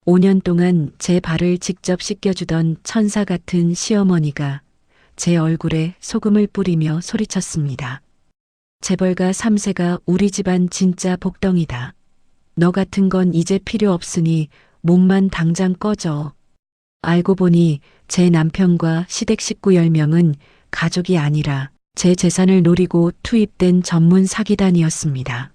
5년 동안 제 발을 직접 씻겨주던 천사 같은 시어머니가 제 얼굴에 소금을 뿌리며 소리쳤습니다. 재벌가 3세가 우리 집안 진짜 복덩이다. 너 같은 건 이제 필요 없으니 몸만 당장 꺼져. 알고 보니 제 남편과 시댁 식구 10명은 가족이 아니라 제 재산을 노리고 투입된 전문 사기단이었습니다.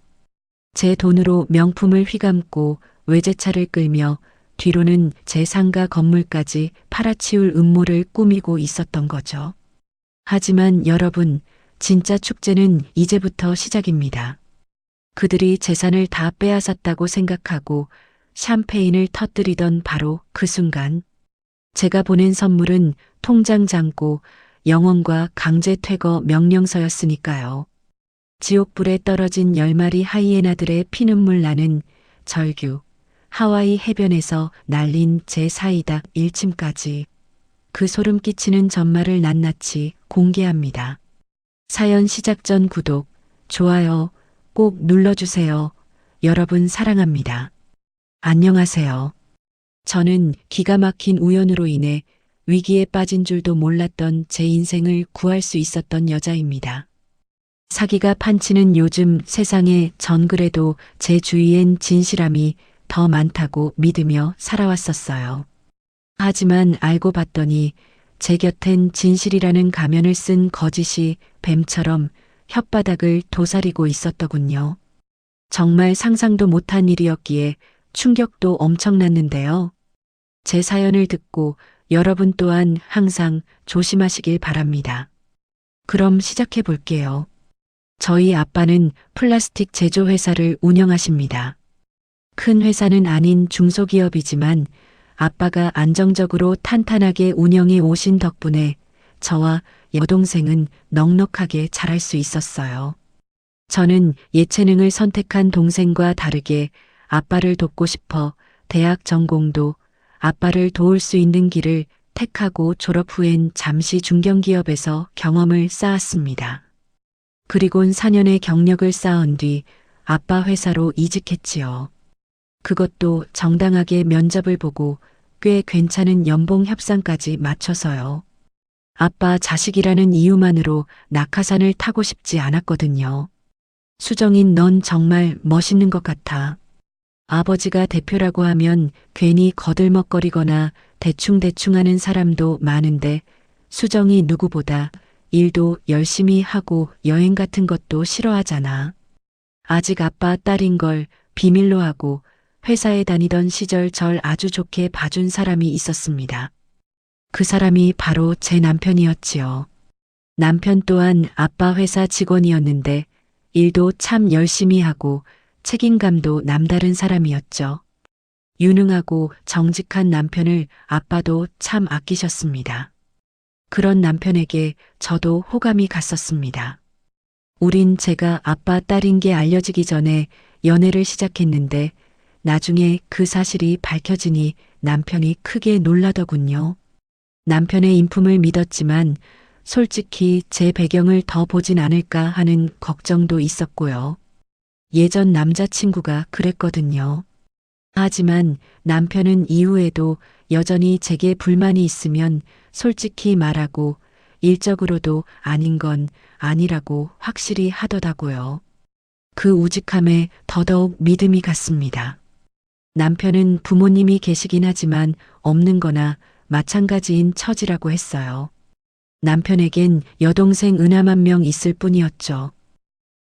제 돈으로 명품을 휘감고 외제차를 끌며 뒤로는 제 상가 건물까지 팔아치울 음모를 꾸미고 있었던 거죠. 하지만 여러분, 진짜 축제는 이제부터 시작입니다. 그들이 재산을 다 빼앗았다고 생각하고 샴페인을 터뜨리던 바로 그 순간, 제가 보낸 선물은 통장 잔고 영혼과 강제 퇴거 명령서였으니까요. 지옥불에 떨어진 10마리 하이에나들의 피눈물 나는 절규, 하와이 해변에서 날린 제 사이다 1침까지 그 소름 끼치는 전말을 낱낱이 공개합니다. 사연 시작 전 구독, 좋아요 꼭 눌러주세요. 여러분 사랑합니다. 안녕하세요. 저는 기가 막힌 우연으로 인해 위기에 빠진 줄도 몰랐던 제 인생을 구할 수 있었던 여자입니다. 사기가 판치는 요즘 세상에 전 그래도 제 주위엔 진실함이 더 많다고 믿으며 살아왔었어요. 하지만 알고 봤더니 제 곁엔 진실이라는 가면을 쓴 거짓이 뱀처럼 혓바닥을 도사리고 있었더군요. 정말 상상도 못한 일이었기에 충격도 엄청났는데요. 제 사연을 듣고 여러분 또한 항상 조심하시길 바랍니다. 그럼 시작해 볼게요. 저희 아빠는 플라스틱 제조 회사를 운영하십니다. 큰 회사는 아닌 중소기업이지만 아빠가 안정적으로 탄탄하게 운영해 오신 덕분에 저와 여동생은 넉넉하게 자랄 수 있었어요. 저는 예체능을 선택한 동생과 다르게 아빠를 돕고 싶어 대학 전공도 아빠를 도울 수 있는 길을 택하고 졸업 후엔 잠시 중견기업에서 경험을 쌓았습니다. 그리곤 4년의 경력을 쌓은 뒤 아빠 회사로 이직했지요. 그것도 정당하게 면접을 보고 꽤 괜찮은 연봉 협상까지 맞춰서요. 아빠 자식이라는 이유만으로 낙하산을 타고 싶지 않았거든요. 수정인 넌 정말 멋있는 것 같아. 아버지가 대표라고 하면 괜히 거들먹거리거나 대충대충 하는 사람도 많은데 수정이 누구보다 일도 열심히 하고 여행 같은 것도 싫어하잖아. 아직 아빠 딸인 걸 비밀로 하고 회사에 다니던 시절 절 아주 좋게 봐준 사람이 있었습니다. 그 사람이 바로 제 남편이었지요. 남편 또한 아빠 회사 직원이었는데 일도 참 열심히 하고 책임감도 남다른 사람이었죠. 유능하고 정직한 남편을 아빠도 참 아끼셨습니다. 그런 남편에게 저도 호감이 갔었습니다. 우린 제가 아빠 딸인 게 알려지기 전에 연애를 시작했는데 나중에 그 사실이 밝혀지니 남편이 크게 놀라더군요. 남편의 인품을 믿었지만 솔직히 제 배경을 더 보진 않을까 하는 걱정도 있었고요. 예전 남자친구가 그랬거든요. 하지만 남편은 이후에도 여전히 제게 불만이 있으면 솔직히 말하고 일적으로도 아닌 건 아니라고 확실히 하더라고요. 그 우직함에 더더욱 믿음이 갔습니다. 남편은 부모님이 계시긴 하지만 없는 거나 마찬가지인 처지라고 했어요. 남편에겐 여동생 은하 1명 있을 뿐이었죠.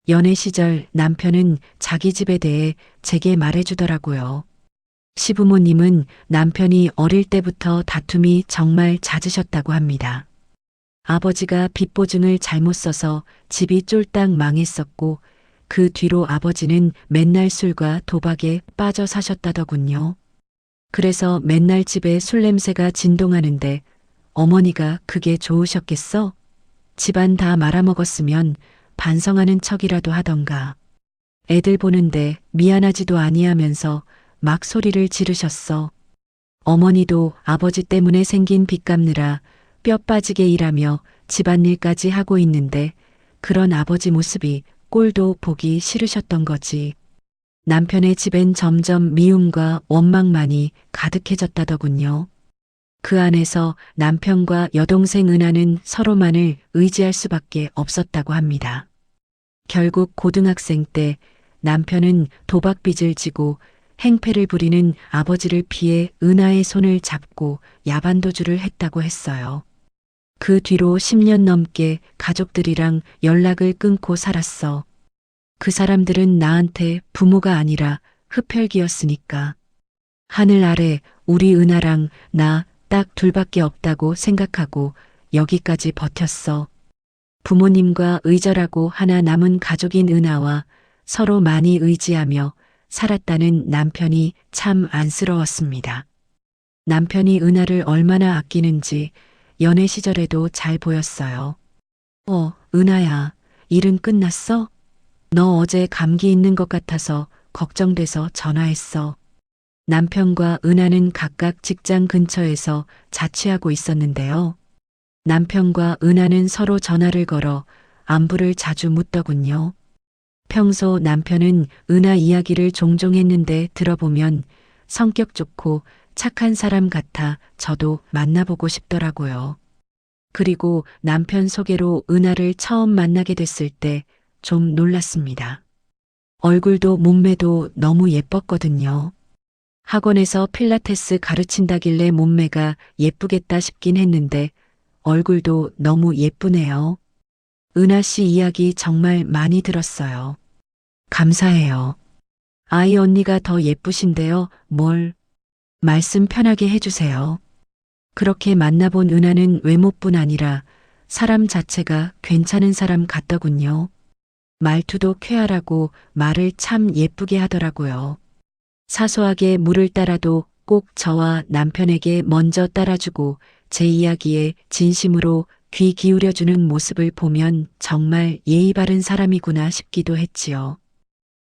연애 시절 남편은 자기 집에 대해 제게 말해주더라고요. 시부모님은 남편이 어릴 때부터 다툼이 정말 잦으셨다고 합니다. 아버지가 빚보증을 잘못 써서 집이 쫄딱 망했었고 그 뒤로 아버지는 맨날 술과 도박에 빠져 사셨다더군요. 그래서 맨날 집에 술 냄새가 진동하는데 어머니가 그게 좋으셨겠어? 집안 다 말아먹었으면 반성하는 척이라도 하던가. 애들 보는데 미안하지도 아니하면서 막 소리를 지르셨어. 어머니도 아버지 때문에 생긴 빚 갚느라 뼈 빠지게 일하며 집안일까지 하고 있는데 그런 아버지 모습이 꼴도 보기 싫으셨던 거지. 남편의 집엔 점점 미움과 원망만이 가득해졌다더군요. 그 안에서 남편과 여동생 은하는 서로만을 의지할 수밖에 없었다고 합니다. 결국 고등학생 때 남편은 도박빚을 지고 행패를 부리는 아버지를 피해 은하의 손을 잡고 야반도주를 했다고 했어요. 그 뒤로 10년 넘게 가족들이랑 연락을 끊고 살았어. 그 사람들은 나한테 부모가 아니라 흡혈귀였으니까. 하늘 아래 우리 은하랑 나 딱 둘밖에 없다고 생각하고 여기까지 버텼어. 부모님과 의절하고 하나 남은 가족인 은하와 서로 많이 의지하며 살았다는 남편이 참 안쓰러웠습니다. 남편이 은하를 얼마나 아끼는지 연애 시절에도 잘 보였어요. 은하야, 일은 끝났어? 너 어제 감기 있는 것 같아서 걱정돼서 전화했어. 남편과 은하는 각각 직장 근처에서 자취하고 있었는데요. 남편과 은하는 서로 전화를 걸어 안부를 자주 묻더군요. 평소 남편은 은하 이야기를 종종 했는데 들어보면 성격 좋고 착한 사람 같아 저도 만나보고 싶더라고요. 그리고 남편 소개로 은하를 처음 만나게 됐을 때 좀 놀랐습니다. 얼굴도 몸매도 너무 예뻤거든요. 학원에서 필라테스 가르친다길래 몸매가 예쁘겠다 싶긴 했는데 얼굴도 너무 예쁘네요. 은하 씨 이야기 정말 많이 들었어요. 감사해요. 아이 언니가 더 예쁘신데요. 말씀 편하게 해주세요. 그렇게 만나본 은하는 외모뿐 아니라 사람 자체가 괜찮은 사람 같더군요. 말투도 쾌활하고 말을 참 예쁘게 하더라고요. 사소하게 물을 따라도 꼭 저와 남편에게 먼저 따라주고 제 이야기에 진심으로 귀 기울여주는 모습을 보면 정말 예의 바른 사람이구나 싶기도 했지요.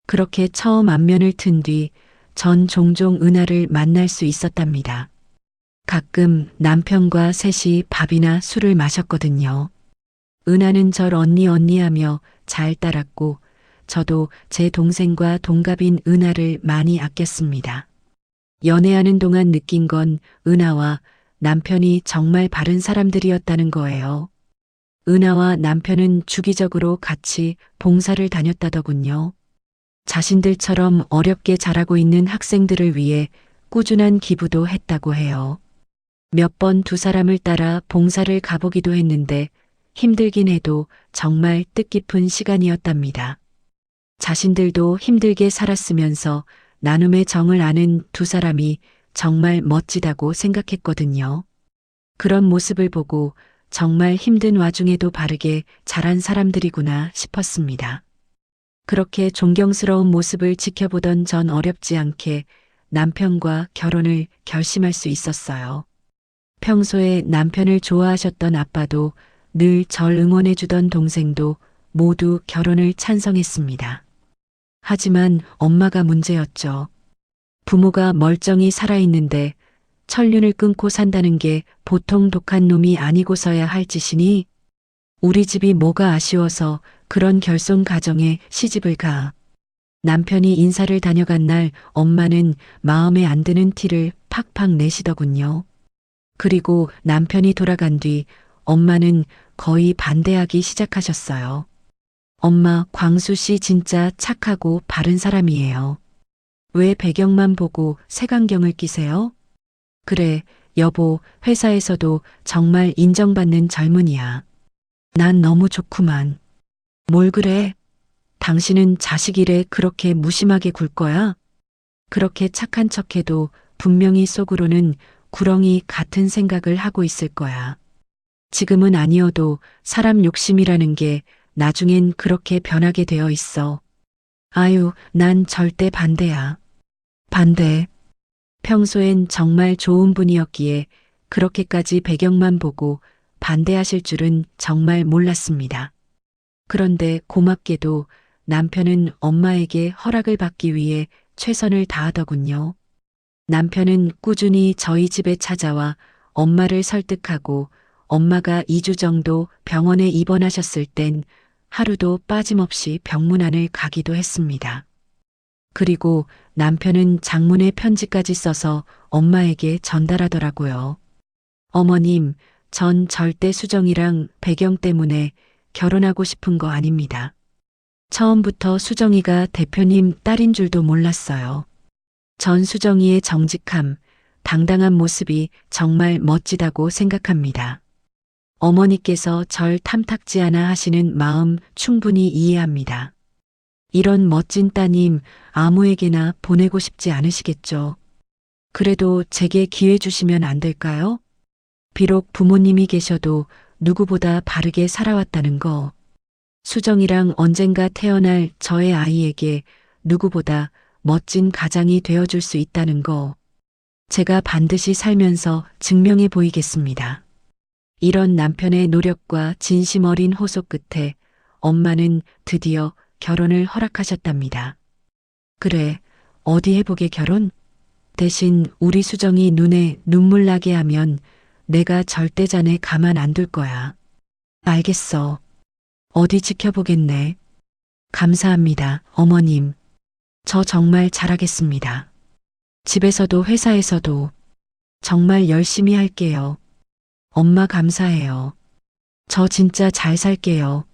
그렇게 처음 안면을 튼 뒤 전 종종 은하를 만날 수 있었답니다. 가끔 남편과 셋이 밥이나 술을 마셨거든요. 은하는 절 언니 하며 잘 따랐고 저도 제 동생과 동갑인 은하를 많이 아꼈습니다. 연애하는 동안 느낀 건 은하와 남편이 정말 바른 사람들이었다는 거예요. 은하와 남편은 주기적으로 같이 봉사를 다녔다더군요. 자신들처럼 어렵게 자라고 있는 학생들을 위해 꾸준한 기부도 했다고 해요. 몇 번 두 사람을 따라 봉사를 가보기도 했는데 힘들긴 해도 정말 뜻깊은 시간이었답니다. 자신들도 힘들게 살았으면서 나눔의 정을 아는 두 사람이 정말 멋지다고 생각했거든요. 그런 모습을 보고 정말 힘든 와중에도 바르게 자란 사람들이구나 싶었습니다. 그렇게 존경스러운 모습을 지켜보던 전 어렵지 않게 남편과 결혼을 결심할 수 있었어요. 평소에 남편을 좋아하셨던 아빠도 늘 절 응원해주던 동생도 모두 결혼을 찬성했습니다. 하지만 엄마가 문제였죠. 부모가 멀쩡히 살아있는데 천륜을 끊고 산다는 게 보통 독한 놈이 아니고서야 할 짓이니 우리 집이 뭐가 아쉬워서 그런 결손 가정에 시집을 가. 남편이 인사를 다녀간 날 엄마는 마음에 안 드는 티를 팍팍 내시더군요. 그리고 남편이 돌아간 뒤 엄마는 거의 반대하기 시작하셨어요. 엄마, 광수 씨 진짜 착하고 바른 사람이에요. 왜 배경만 보고 색안경을 끼세요? 그래, 여보, 회사에서도 정말 인정받는 젊은이야. 난 너무 좋구만. 뭘 그래? 당신은 자식 일에 그렇게 무심하게 굴 거야? 그렇게 착한 척해도 분명히 속으로는 구렁이 같은 생각을 하고 있을 거야. 지금은 아니어도 사람 욕심이라는 게 나중엔 그렇게 변하게 되어 있어. 아유, 난 절대 반대야. 반대. 평소엔 정말 좋은 분이었기에 그렇게까지 배경만 보고 반대하실 줄은 정말 몰랐습니다. 그런데 고맙게도 남편은 엄마에게 허락을 받기 위해 최선을 다하더군요. 남편은 꾸준히 저희 집에 찾아와 엄마를 설득하고 엄마가 2주 정도 병원에 입원하셨을 땐 하루도 빠짐없이 병문안을 가기도 했습니다. 그리고 남편은 장문의 편지까지 써서 엄마에게 전달하더라고요. 어머님, 전 절대 수정이랑 배경 때문에 결혼하고 싶은 거 아닙니다. 처음부터 수정이가 대표님 딸인 줄도 몰랐어요. 전 수정이의 정직함, 당당한 모습이 정말 멋지다고 생각합니다. 어머니께서 절 탐탁지 않아 하시는 마음 충분히 이해합니다. 이런 멋진 따님 아무에게나 보내고 싶지 않으시겠죠. 그래도 제게 기회 주시면 안 될까요? 비록 부모님이 계셔도 누구보다 바르게 살아왔다는 거. 수정이랑 언젠가 태어날 저의 아이에게 누구보다 멋진 가장이 되어줄 수 있다는 거. 제가 반드시 살면서 증명해 보이겠습니다. 이런 남편의 노력과 진심 어린 호소 끝에 엄마는 드디어 결혼을 허락하셨답니다. 그래, 어디 해보게 결혼? 대신 우리 수정이 눈에 눈물 나게 하면 내가 절대 자네 가만 안 둘 거야. 알겠어. 어디 지켜보겠네. 감사합니다, 어머님. 저 정말 잘하겠습니다. 집에서도 회사에서도 정말 열심히 할게요. 엄마 감사해요. 저 진짜 잘 살게요.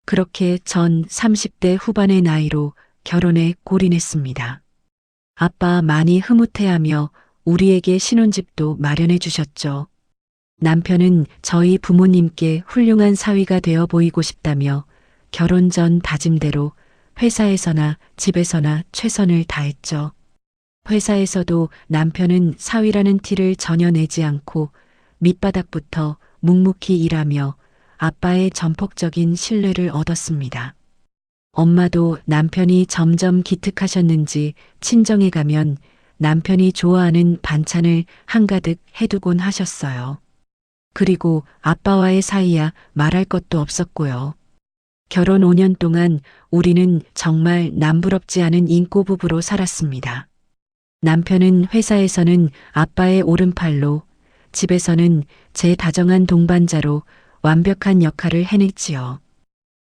그렇게 전 30대 후반의 나이로 결혼에 골인했습니다. 아빠 많이 흐뭇해하며 우리에게 신혼집도 마련해 주셨죠. 남편은 저희 부모님께 훌륭한 사위가 되어 보이고 싶다며 결혼 전 다짐대로 회사에서나 집에서나 최선을 다했죠. 회사에서도 남편은 사위라는 티를 전혀 내지 않고 밑바닥부터 묵묵히 일하며 아빠의 전폭적인 신뢰를 얻었습니다. 엄마도 남편이 점점 기특하셨는지 친정에 가면 남편이 좋아하는 반찬을 한가득 해두곤 하셨어요. 그리고 아빠와의 사이야 말할 것도 없었고요. 결혼 5년 동안 우리는 정말 남부럽지 않은 인꼬 부부로 살았습니다. 남편은 회사에서는 아빠의 오른팔로, 집에서는 제 다정한 동반자로 완벽한 역할을 해냈지요.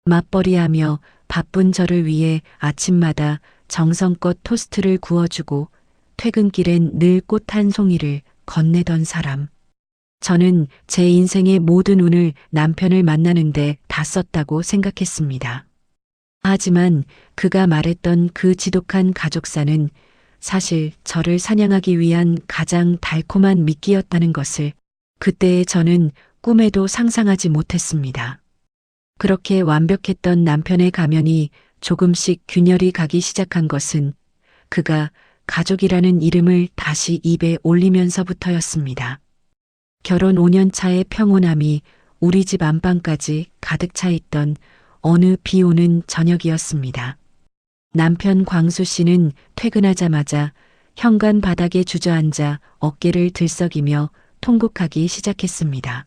맞벌이하며 바쁜 저를 위해 아침마다 정성껏 토스트를 구워주고 퇴근길엔 늘 꽃 한 송이를 건네던 사람. 저는 제 인생의 모든 운을 남편을 만나는데 다 썼다고 생각했습니다. 하지만 그가 말했던 그 지독한 가족사는 사실 저를 사냥하기 위한 가장 달콤한 미끼였다는 것을 그때의 저는 꿈에도 상상하지 못했습니다. 그렇게 완벽했던 남편의 가면이 조금씩 균열이 가기 시작한 것은 그가 가족이라는 이름을 다시 입에 올리면서부터였습니다. 결혼 5년 차의 평온함이 우리 집 안방까지 가득 차 있던 어느 비 오는 저녁이었습니다. 남편 광수 씨는 퇴근하자마자 현관 바닥에 주저앉아 어깨를 들썩이며 통곡하기 시작했습니다.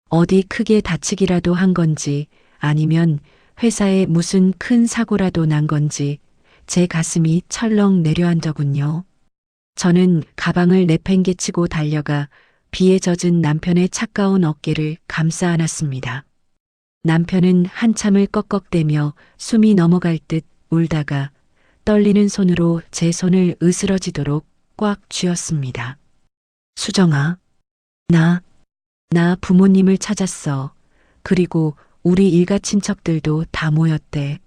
어디 크게 다치기라도 한 건지 아니면 회사에 무슨 큰 사고라도 난 건지 제 가슴이 철렁 내려앉더군요. 저는 가방을 내팽개치고 달려가 비에 젖은 남편의 차가운 어깨를 감싸 안았습니다. 남편은 한참을 꺽꺽대며 숨이 넘어갈 듯 울다가 떨리는 손으로 제 손을 으스러지도록 꽉 쥐었습니다. 수정아, 나 부모님을 찾았어. 그리고 우리 일가 친척들도 다 모였대.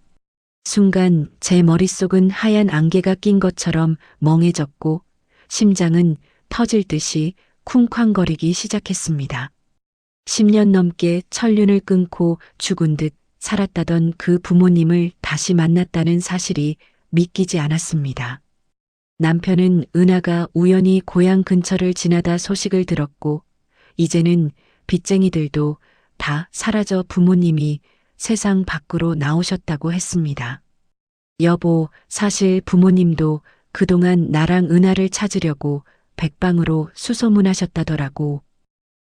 순간 제 머릿속은 하얀 안개가 낀 것처럼 멍해졌고 심장은 터질 듯이 쿵쾅거리기 시작했습니다. 10년 넘게 천륜을 끊고 죽은 듯 살았다던 그 부모님을 다시 만났다는 사실이 믿기지 않았습니다. 남편은 은하가 우연히 고향 근처를 지나다 소식을 들었고 이제는 빚쟁이들도 다 사라져 부모님이 세상 밖으로 나오셨다고 했습니다. 여보, 사실 부모님도 그동안 나랑 은하를 찾으려고 백방으로 수소문하셨다더라고.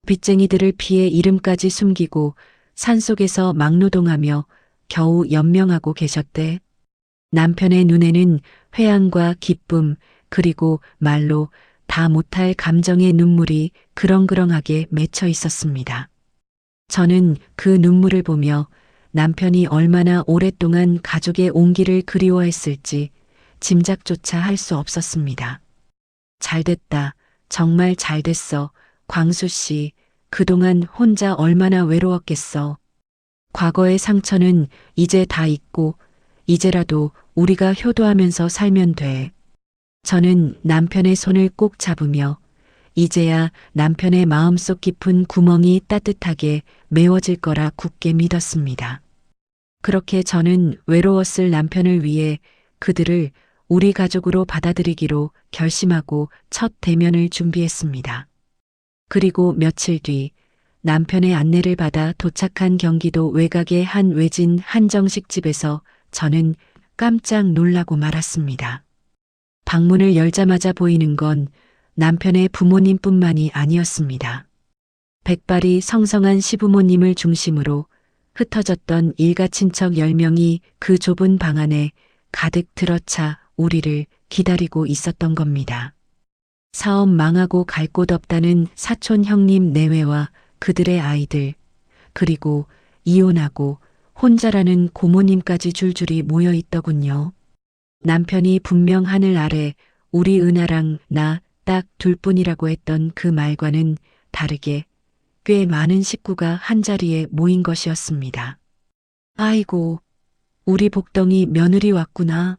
빚쟁이들을 피해 이름까지 숨기고 산속에서 막노동하며 겨우 연명하고 계셨대. 남편의 눈에는 회한과 기쁨 그리고 말로 다 못할 감정의 눈물이 그렁그렁하게 맺혀 있었습니다. 저는 그 눈물을 보며 남편이 얼마나 오랫동안 가족의 온기를 그리워했을지 짐작조차 할 수 없었습니다. 잘됐다. 정말 잘됐어. 광수 씨, 그동안 혼자 얼마나 외로웠겠어. 과거의 상처는 이제 다 잊고 이제라도 우리가 효도하면서 살면 돼. 저는 남편의 손을 꼭 잡으며 이제야 남편의 마음속 깊은 구멍이 따뜻하게 메워질 거라 굳게 믿었습니다. 그렇게 저는 외로웠을 남편을 위해 그들을 우리 가족으로 받아들이기로 결심하고 첫 대면을 준비했습니다. 그리고 며칠 뒤 남편의 안내를 받아 도착한 경기도 외곽의 한 외진 한정식 집에서 저는 깜짝 놀라고 말았습니다. 방문을 열자마자 보이는 건 남편의 부모님뿐만이 아니었습니다. 백발이 성성한 시부모님을 중심으로 흩어졌던 일가 친척 10명이 그 좁은 방 안에 가득 들어차 우리를 기다리고 있었던 겁니다. 사업 망하고 갈 곳 없다는 사촌 형님 내외와 그들의 아이들, 그리고 이혼하고 혼자라는 고모님까지 줄줄이 모여 있더군요. 남편이 분명 하늘 아래 우리 은하랑 나 딱 둘뿐이라고 했던 그 말과는 다르게 꽤 많은 식구가 한자리에 모인 것이었습니다. 아이고, 우리 복덩이 며느리 왔구나.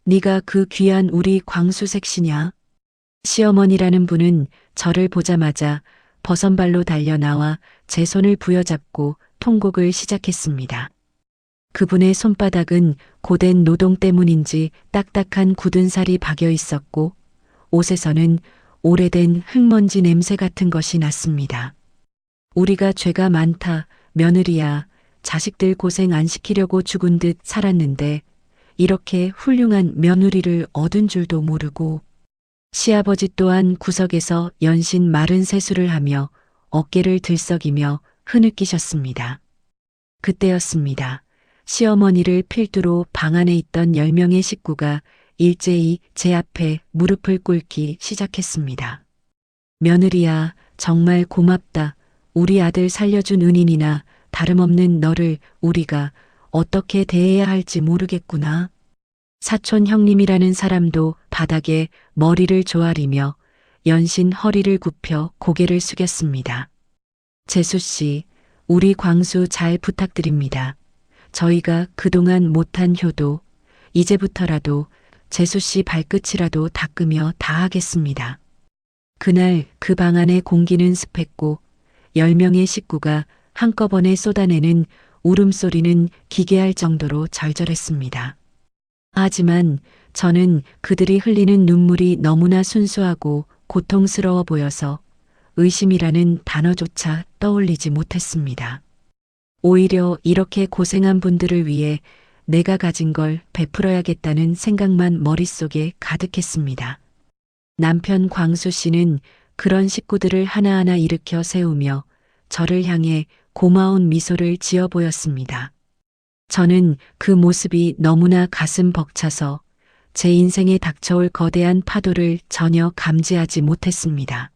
네가 그 귀한 우리 광수색시냐? 시어머니라는 분은 저를 보자마자 버선발로 달려 나와 제 손을 부여잡고 통곡을 시작했습니다. 그분의 손바닥은 고된 노동 때문인지 딱딱한 굳은 살이 박여 있었고 옷에서는 오래된 흙먼지 냄새 같은 것이 났습니다. 우리가 죄가 많다, 며느리야. 자식들 고생 안 시키려고 죽은 듯 살았는데 이렇게 훌륭한 며느리를 얻은 줄도 모르고 시아버지 또한 구석에서 연신 마른 세수를 하며 어깨를 들썩이며 흐느끼셨습니다. 그때였습니다. 시어머니를 필두로 방 안에 있던 10명의 식구가 일제히 제 앞에 무릎을 꿇기 시작했습니다. 며느리야, 정말 고맙다. 우리 아들 살려준 은인이나 다름없는 너를 우리가 어떻게 대해야 할지 모르겠구나. 사촌 형님이라는 사람도 바닥에 머리를 조아리며 연신 허리를 굽혀 고개를 숙였습니다. 재수 씨, 우리 광수 잘 부탁드립니다. 저희가 그동안 못한 효도, 이제부터라도 재수 씨 발끝이라도 닦으며 다 하겠습니다. 그날 그 방 안의 공기는 습했고 10명의 식구가 한꺼번에 쏟아내는 울음소리는 기괴할 정도로 절절했습니다. 하지만 저는 그들이 흘리는 눈물이 너무나 순수하고 고통스러워 보여서 의심이라는 단어조차 떠올리지 못했습니다. 오히려 이렇게 고생한 분들을 위해 내가 가진 걸 베풀어야겠다는 생각만 머릿속에 가득했습니다. 남편 광수 씨는 그런 식구들을 하나하나 일으켜 세우며 저를 향해 고마운 미소를 지어 보였습니다. 저는 그 모습이 너무나 가슴 벅차서 제 인생에 닥쳐올 거대한 파도를 전혀 감지하지 못했습니다.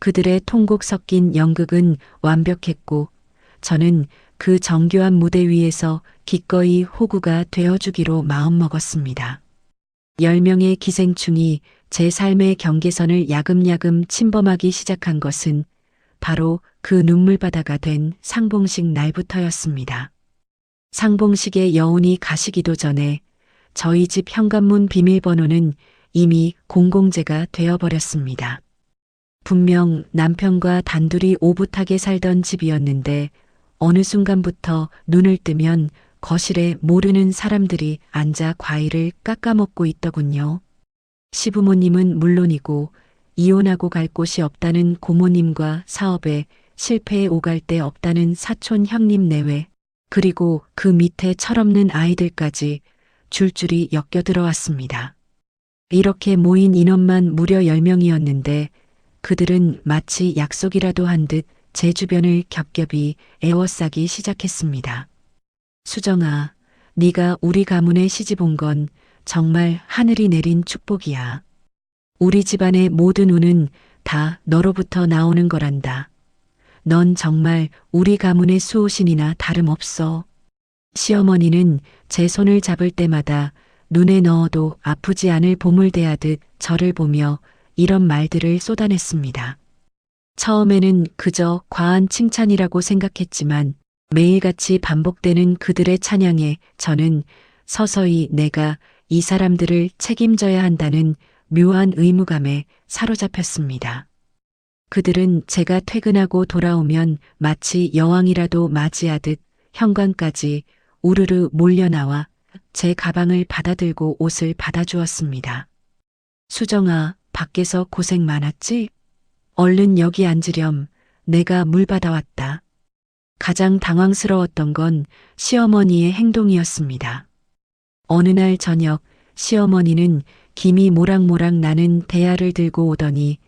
그들의 통곡 섞인 연극은 완벽했고 저는 그 정교한 무대 위에서 기꺼이 호구가 되어주기로 마음먹었습니다. 10명의 기생충이 제 삶의 경계선을 야금야금 침범하기 시작한 것은 바로 그 눈물바다가 된 상봉식 날부터였습니다. 상봉식의 여운이 가시기도 전에 저희 집 현관문 비밀번호는 이미 공공재가 되어버렸습니다. 분명 남편과 단둘이 오붓하게 살던 집이었는데 어느 순간부터 눈을 뜨면 거실에 모르는 사람들이 앉아 과일을 깎아먹고 있더군요. 시부모님은 물론이고 이혼하고 갈 곳이 없다는 고모님과 사업에 실패해 오갈 데 없다는 사촌 형님 내외, 그리고 그 밑에 철없는 아이들까지 줄줄이 엮여들어왔습니다. 이렇게 모인 인원만 무려 10명이었는데 그들은 마치 약속이라도 한 듯 제 주변을 겹겹이 에워싸기 시작했습니다. 수정아, 네가 우리 가문에 시집 온 건 정말 하늘이 내린 축복이야. 우리 집안의 모든 운은 다 너로부터 나오는 거란다. 넌 정말 우리 가문의 수호신이나 다름없어. 시어머니는 제 손을 잡을 때마다 눈에 넣어도 아프지 않을 보물 대하듯 저를 보며 이런 말들을 쏟아냈습니다. 처음에는 그저 과한 칭찬이라고 생각했지만 매일같이 반복되는 그들의 찬양에 저는 서서히 내가 이 사람들을 책임져야 한다는 묘한 의무감에 사로잡혔습니다. 그들은 제가 퇴근하고 돌아오면 마치 여왕이라도 맞이하듯 현관까지 우르르 몰려나와 제 가방을 받아들고 옷을 받아주었습니다. 수정아, 밖에서 고생 많았지? 얼른 여기 앉으렴. 내가 물 받아왔다. 가장 당황스러웠던 건 시어머니의 행동이었습니다. 어느 날 저녁 시어머니는 김이 모락모락 나는 대야를 들고 오더니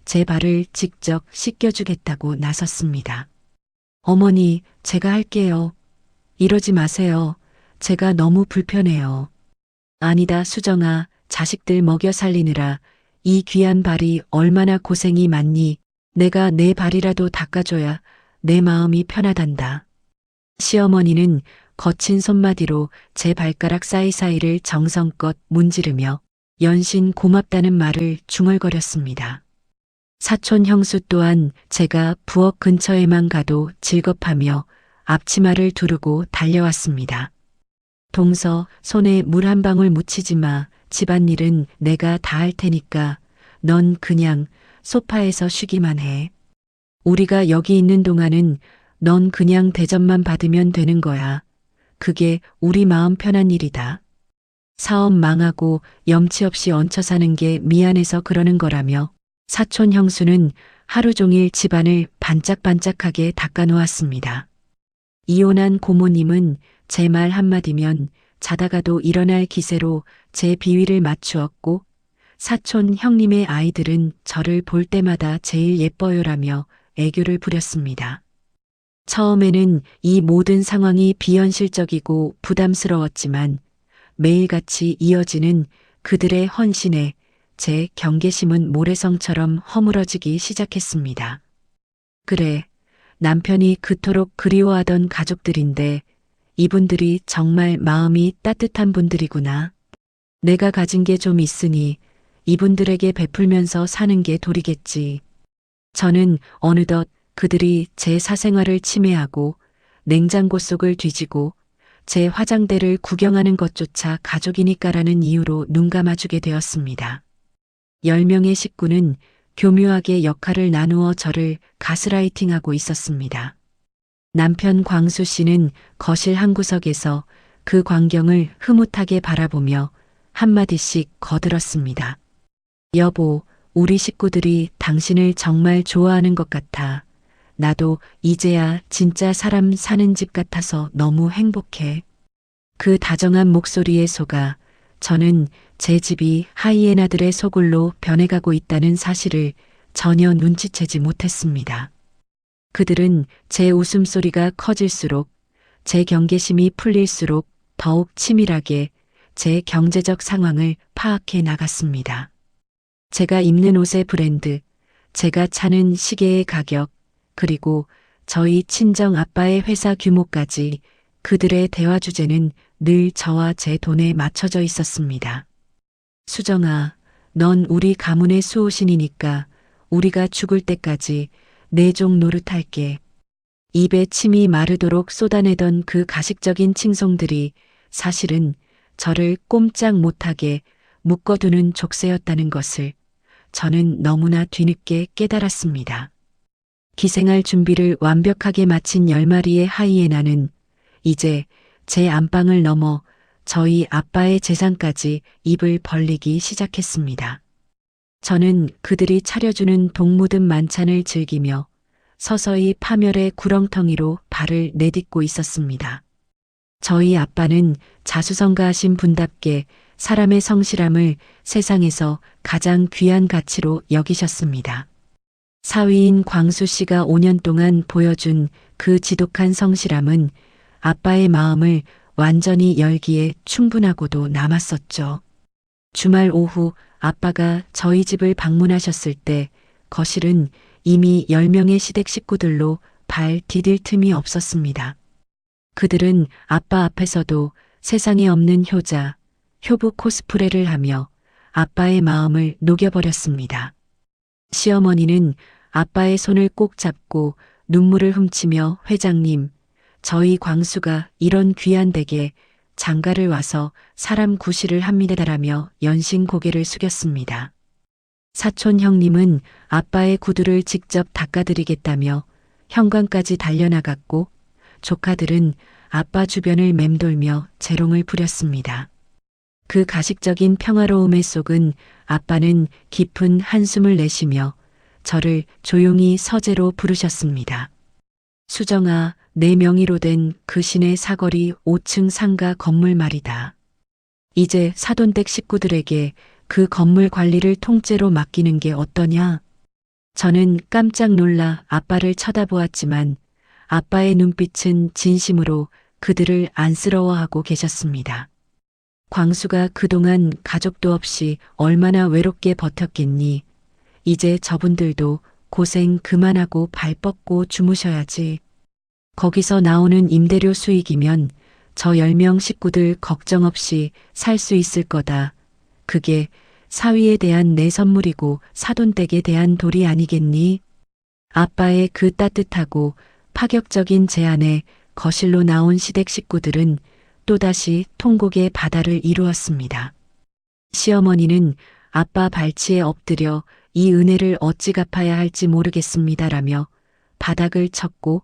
제 발을 직접 씻겨주겠다고 나섰습니다. 어머니, 제가 할게요. 이러지 마세요. 제가 너무 불편해요. 아니다, 수정아. 자식들 먹여 살리느라 이 귀한 발이 얼마나 고생이 많니? 내가 내 발이라도 닦아줘야 내 마음이 편하단다. 시어머니는 거친 손마디로 제 발가락 사이사이를 정성껏 문지르며 연신 고맙다는 말을 중얼거렸습니다. 사촌 형수 또한 제가 부엌 근처에만 가도 질겁하며 앞치마를 두르고 달려왔습니다. 동서, 손에 물 한 방울 묻히지 마. 집안일은 내가 다 할 테니까 넌 그냥 소파에서 쉬기만 해. 우리가 여기 있는 동안은 넌 그냥 대접만 받으면 되는 거야. 그게 우리 마음 편한 일이다. 사업 망하고 염치 없이 얹혀 사는 게 미안해서 그러는 거라며 사촌 형수는 하루 종일 집안을 반짝반짝하게 닦아놓았습니다. 이혼한 고모님은 제 말 한마디면 자다가도 일어날 기세로 제 비위를 맞추었고 사촌 형님의 아이들은 저를 볼 때마다 제일 예뻐요라며 애교를 부렸습니다. 처음에는 이 모든 상황이 비현실적이고 부담스러웠지만 매일같이 이어지는 그들의 헌신에 제 경계심은 모래성처럼 허물어지기 시작했습니다. 그래, 남편이 그토록 그리워하던 가족들인데 이분들이 정말 마음이 따뜻한 분들이구나. 내가 가진 게 좀 있으니 이분들에게 베풀면서 사는 게 도리겠지. 저는 어느덧 그들이 제 사생활을 침해하고 냉장고 속을 뒤지고 제 화장대를 구경하는 것조차 가족이니까라는 이유로 눈감아주게 되었습니다. 10명의 식구는 교묘하게 역할을 나누어 저를 가스라이팅하고 있었습니다. 남편 광수 씨는 거실 한 구석에서 그 광경을 흐뭇하게 바라보며 한마디씩 거들었습니다. 여보, 우리 식구들이 당신을 정말 좋아하는 것 같아. 나도 이제야 진짜 사람 사는 집 같아서 너무 행복해. 그 다정한 목소리에 속아 저는 제 집이 하이에나들의 소굴로 변해가고 있다는 사실을 전혀 눈치채지 못했습니다. 그들은 제 웃음소리가 커질수록 제 경계심이 풀릴수록 더욱 치밀하게 제 경제적 상황을 파악해 나갔습니다. 제가 입는 옷의 브랜드, 제가 차는 시계의 가격, 그리고 저희 친정 아빠의 회사 규모까지 그들의 대화 주제는 늘 저와 제 돈에 맞춰져 있었습니다. 수정아, 넌 우리 가문의 수호신이니까 우리가 죽을 때까지 내 종 노릇할게. 입에 침이 마르도록 쏟아내던 그 가식적인 칭송들이 사실은 저를 꼼짝 못하게 묶어두는 족쇄였다는 것을 저는 너무나 뒤늦게 깨달았습니다. 기생할 준비를 완벽하게 마친 10마리의 하이에나는 이제 제 안방을 넘어 저희 아빠의 재산까지 입을 벌리기 시작했습니다. 저는 그들이 차려주는 독 묻은 만찬을 즐기며 서서히 파멸의 구렁텅이로 발을 내딛고 있었습니다. 저희 아빠는 자수성가하신 분답게 사람의 성실함을 세상에서 가장 귀한 가치로 여기셨습니다. 사위인 광수 씨가 5년 동안 보여준 그 지독한 성실함은 아빠의 마음을 완전히 열기에 충분하고도 남았었죠. 주말 오후 아빠가 저희 집을 방문하셨을 때 거실은 이미 10명의 시댁 식구들로 발 디딜 틈이 없었습니다. 그들은 아빠 앞에서도 세상에 없는 효자, 효부 코스프레를 하며 아빠의 마음을 녹여버렸습니다. 시어머니는 아빠의 손을 꼭 잡고 눈물을 훔치며 회장님, 저희 광수가 이런 귀한 댁에 장가를 와서 사람 구실을 합니다라며 연신 고개를 숙였습니다. 사촌 형님은 아빠의 구두를 직접 닦아드리겠다며 현관까지 달려나갔고 조카들은 아빠 주변을 맴돌며 재롱을 부렸습니다. 그 가식적인 평화로움의 속은 아빠는 깊은 한숨을 내쉬며 저를 조용히 서재로 부르셨습니다. 수정아, 내 명의로 된 그 시내 사거리 5층 상가 건물 말이다. 이제 사돈댁 식구들에게 그 건물 관리를 통째로 맡기는 게 어떠냐? 저는 깜짝 놀라 아빠를 쳐다보았지만 아빠의 눈빛은 진심으로 그들을 안쓰러워하고 계셨습니다. 광수가 그동안 가족도 없이 얼마나 외롭게 버텼겠니? 이제 저분들도 고생 그만하고 발 뻗고 주무셔야지. 거기서 나오는 임대료 수익이면 저 10명 식구들 걱정 없이 살 수 있을 거다. 그게 사위에 대한 내 선물이고 사돈댁에 대한 돌이 아니겠니? 아빠의 그 따뜻하고 파격적인 제안에 거실로 나온 시댁 식구들은 또다시 통곡의 바다를 이루었습니다. 시어머니는 아빠 발치에 엎드려 이 은혜를 어찌 갚아야 할지 모르겠습니다라며 바닥을 쳤고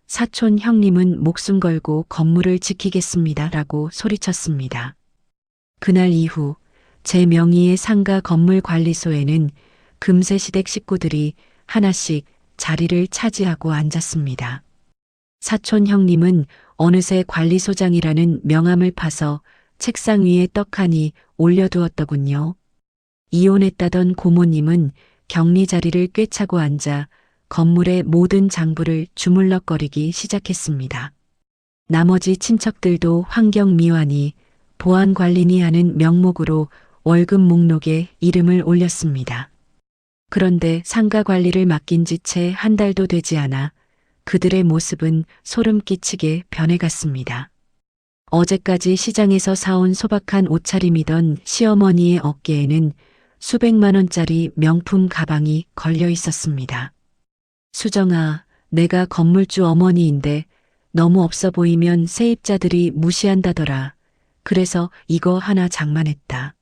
사촌 형님은 목숨 걸고 건물을 지키겠습니다라고 소리쳤습니다. 그날 이후 제 명의의 상가 건물 관리소에는 금세 시댁 식구들이 하나씩 자리를 차지하고 앉았습니다. 사촌 형님은 어느새 관리소장이라는 명함을 파서 책상 위에 떡하니 올려두었더군요. 이혼했다던 고모님은 격리 자리를 꿰차고 앉아 건물의 모든 장부를 주물럭거리기 시작했습니다. 나머지 친척들도 환경미화니 보안관리니 하는 명목으로 월급 목록에 이름을 올렸습니다. 그런데 상가 관리를 맡긴 지 채 한 달도 되지 않아 그들의 모습은 소름 끼치게 변해갔습니다. 어제까지 시장에서 사온 소박한 옷차림이던 시어머니의 어깨에는 수백만 원짜리 명품 가방이 걸려 있었습니다. 수정아, 내가 건물주 어머니인데 너무 없어 보이면 세입자들이 무시한다더라. 그래서 이거 하나 장만했다.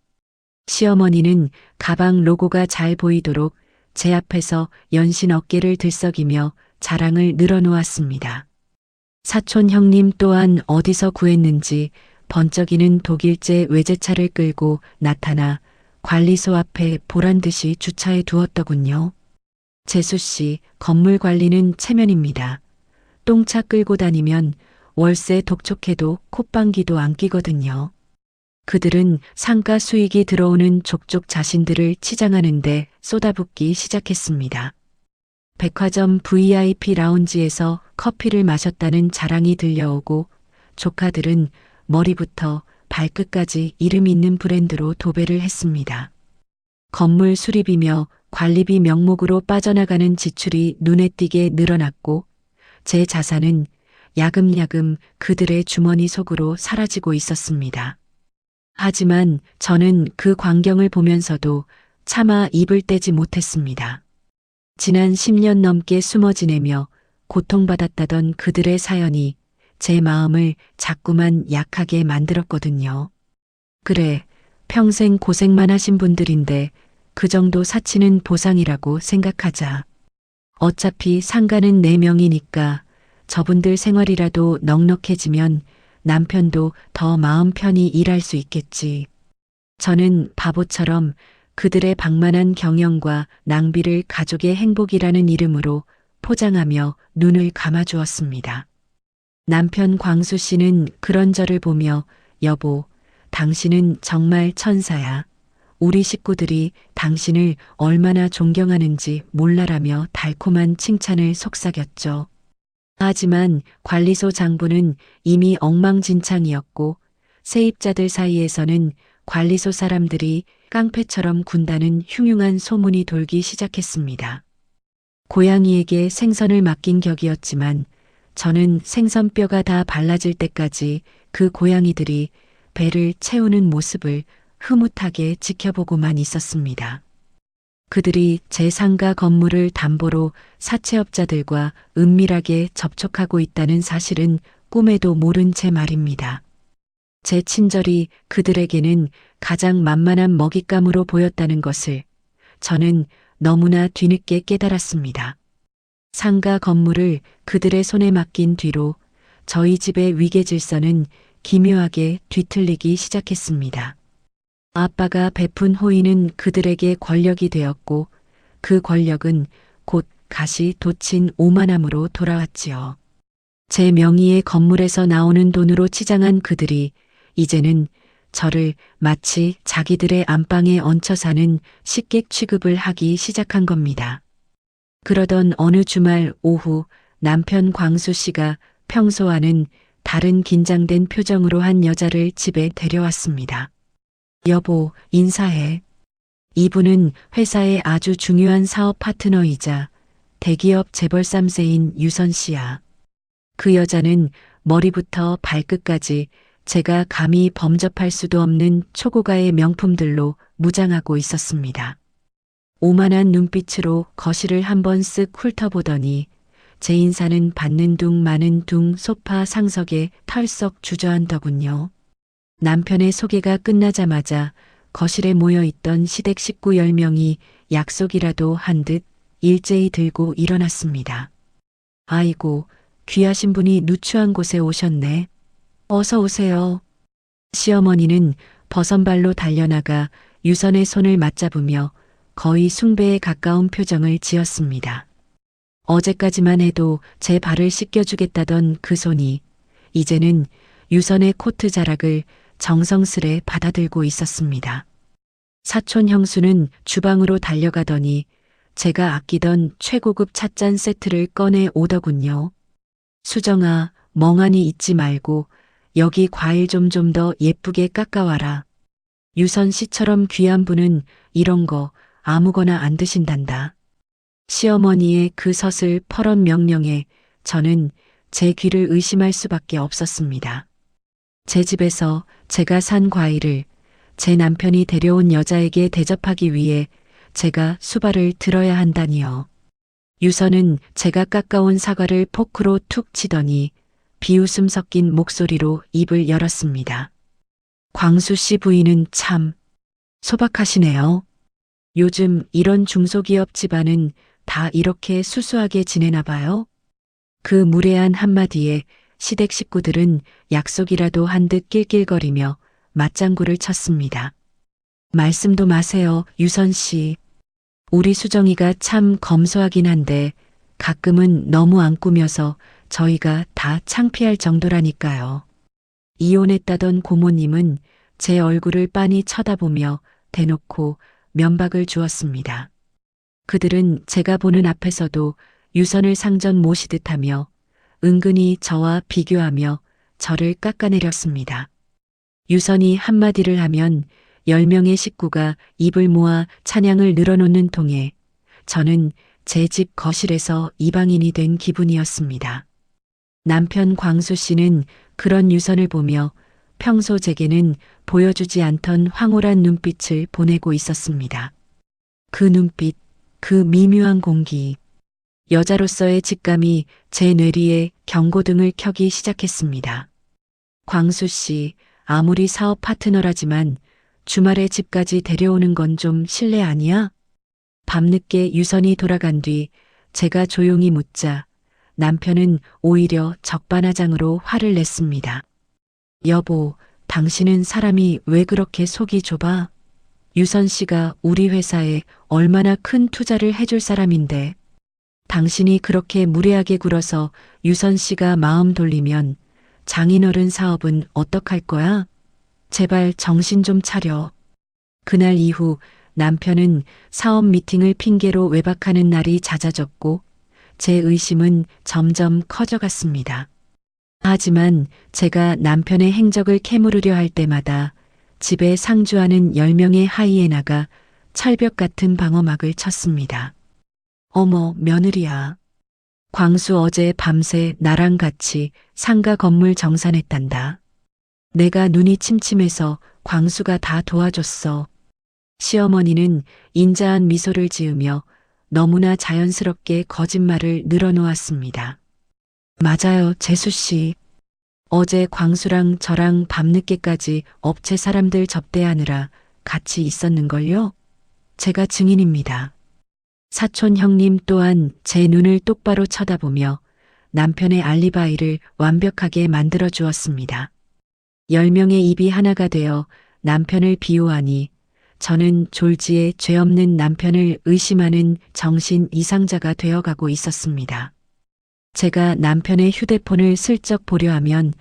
시어머니는 가방 로고가 잘 보이도록 제 앞에서 연신 어깨를 들썩이며 자랑을 늘어놓았습니다. 사촌 형님 또한 어디서 구했는지 번쩍이는 독일제 외제차를 끌고 나타나 관리소 앞에 보란듯이 주차해 두었더군요. 재수 씨, 건물 관리는 체면입니다. 똥차 끌고 다니면 월세 독촉해도 콧방귀도 안 끼거든요. 그들은 상가 수익이 들어오는 족족 자신들을 치장하는데 쏟아붓기 시작했습니다. 백화점 VIP 라운지에서 커피를 마셨다는 자랑이 들려오고 조카들은 머리부터 발끝까지 이름 있는 브랜드로 도배를 했습니다. 건물 수리비며 관리비 명목으로 빠져나가는 지출이 눈에 띄게 늘어났고 제 자산은 야금야금 그들의 주머니 속으로 사라지고 있었습니다. 하지만 저는 그 광경을 보면서도 차마 입을 떼지 못했습니다. 지난 10년 넘게 숨어 지내며 고통받았다던 그들의 사연이 제 마음을 자꾸만 약하게 만들었거든요. 그래, 평생 고생만 하신 분들인데 그 정도 사치는 보상이라고 생각하자. 어차피 상가는 4명이니까 저분들 생활이라도 넉넉해지면 남편도 더 마음 편히 일할 수 있겠지. 저는 바보처럼 그들의 방만한 경영과 낭비를 가족의 행복이라는 이름으로 포장하며 눈을 감아주었습니다. 남편 광수 씨는 그런 저를 보며 여보, 당신은 정말 천사야. 우리 식구들이 당신을 얼마나 존경하는지 몰라라며 달콤한 칭찬을 속삭였죠. 하지만 관리소 장부는 이미 엉망진창이었고 세입자들 사이에서는 관리소 사람들이 깡패처럼 군다는 흉흉한 소문이 돌기 시작했습니다. 고양이에게 생선을 맡긴 격이었지만 저는 생선뼈가 다 발라질 때까지 그 고양이들이 배를 채우는 모습을 흐뭇하게 지켜보고만 있었습니다. 그들이 제 상가 건물을 담보로 사채업자들과 은밀하게 접촉하고 있다는 사실은 꿈에도 모른 채 말입니다. 제 친절이 그들에게는 가장 만만한 먹잇감으로 보였다는 것을 저는 너무나 뒤늦게 깨달았습니다. 상가 건물을 그들의 손에 맡긴 뒤로 저희 집의 위계 질서는 기묘하게 뒤틀리기 시작했습니다. 아빠가 베푼 호의는 그들에게 권력이 되었고 그 권력은 곧 가시 돋친 오만함으로 돌아왔지요. 제 명의의 건물에서 나오는 돈으로 치장한 그들이 이제는 저를 마치 자기들의 안방에 얹혀 사는 식객 취급을 하기 시작한 겁니다. 그러던 어느 주말 오후 남편 광수 씨가 평소와는 다른 긴장된 표정으로 한 여자를 집에 데려왔습니다. 여보, 인사해. 이분은 회사의 아주 중요한 사업 파트너이자 대기업 재벌 3세인 유선 씨야. 그 여자는 머리부터 발끝까지 제가 감히 범접할 수도 없는 초고가의 명품들로 무장하고 있었습니다. 오만한 눈빛으로 거실을 한번 쓱 훑어보더니 제 인사는 받는 둥 마는 둥 소파 상석에 털썩 주저앉더군요. 남편의 소개가 끝나자마자 거실에 모여있던 시댁 식구 10명이 약속이라도 한 듯 일제히 들고 일어났습니다. 아이고, 귀하신 분이 누추한 곳에 오셨네. 어서 오세요. 시어머니는 버선발로 달려나가 유선의 손을 맞잡으며 거의 숭배에 가까운 표정을 지었습니다. 어제까지만 해도 제 발을 씻겨주겠다던 그 손이 이제는 유선의 코트 자락을 정성스레 받아들고 있었습니다. 사촌 형수는 주방으로 달려가더니 제가 아끼던 최고급 찻잔 세트를 꺼내 오더군요. 수정아, 멍하니 있지 말고 여기 과일 좀 더 예쁘게 깎아와라. 유선 씨처럼 귀한 분은 이런 거 아무거나 안 드신단다. 시어머니의 그 서슬 퍼런 명령에 저는 제 귀를 의심할 수밖에 없었습니다. 제 집에서 제가 산 과일을 제 남편이 데려온 여자에게 대접하기 위해 제가 수발을 들어야 한다니요. 유선은 제가 깎아온 사과를 포크로 툭 치더니 비웃음 섞인 목소리로 입을 열었습니다. 광수 씨 부인은 참 소박하시네요. 요즘 이런 중소기업 집안은 다 이렇게 수수하게 지내나 봐요. 그 무례한 한마디에 시댁 식구들은 약속이라도 한 듯 낄낄거리며 맞장구를 쳤습니다. 말씀도 마세요, 유선 씨. 우리 수정이가 참 검소하긴 한데 가끔은 너무 안 꾸며서 저희가 다 창피할 정도라니까요. 이혼했다던 고모님은 제 얼굴을 빤히 쳐다보며 대놓고 면박을 주었습니다. 그들은 제가 보는 앞에서도 유선을 상전 모시듯 하며 은근히 저와 비교하며 저를 깎아내렸습니다. 유선이 한마디를 하면 10명의 식구가 입을 모아 찬양을 늘어놓는 통에 저는 제 집 거실에서 이방인이 된 기분이었습니다. 남편 광수 씨는 그런 유선을 보며 평소 제게는 보여주지 않던 황홀한 눈빛을 보내고 있었습니다. 그 눈빛, 그 미묘한 공기, 여자로서의 직감이 제 뇌리에 경고등을 켜기 시작했습니다. 광수 씨, 아무리 사업 파트너라지만 주말에 집까지 데려오는 건 좀 실례 아니야? 밤늦게 유선이 돌아간 뒤 제가 조용히 묻자 남편은 오히려 적반하장으로 화를 냈습니다. 여보, 당신은 사람이 왜 그렇게 속이 좁아? 유선 씨가 우리 회사에 얼마나 큰 투자를 해줄 사람인데 당신이 그렇게 무례하게 굴어서 유선 씨가 마음 돌리면 장인어른 사업은 어떡할 거야? 제발 정신 좀 차려. 그날 이후 남편은 사업 미팅을 핑계로 외박하는 날이 잦아졌고 제 의심은 점점 커져갔습니다. 하지만 제가 남편의 행적을 캐물으려 할 때마다 집에 상주하는 10명의 하이에나가 철벽 같은 방어막을 쳤습니다. 어머, 며느리야. 광수 어제 밤새 나랑 같이 상가 건물 정산했단다. 내가 눈이 침침해서 광수가 다 도와줬어. 시어머니는 인자한 미소를 지으며 너무나 자연스럽게 거짓말을 늘어놓았습니다. 맞아요, 재수 씨. 어제 광수랑 저랑 밤늦게까지 업체 사람들 접대하느라 같이 있었는걸요? 제가 증인입니다. 사촌 형님 또한 제 눈을 똑바로 쳐다보며 남편의 알리바이를 완벽하게 만들어 주었습니다. 10명의 입이 하나가 되어 남편을 비호하니 저는 졸지에 죄 없는 남편을 의심하는 정신 이상자가 되어가고 있었습니다. 제가 남편의 휴대폰을 슬쩍 보려 하면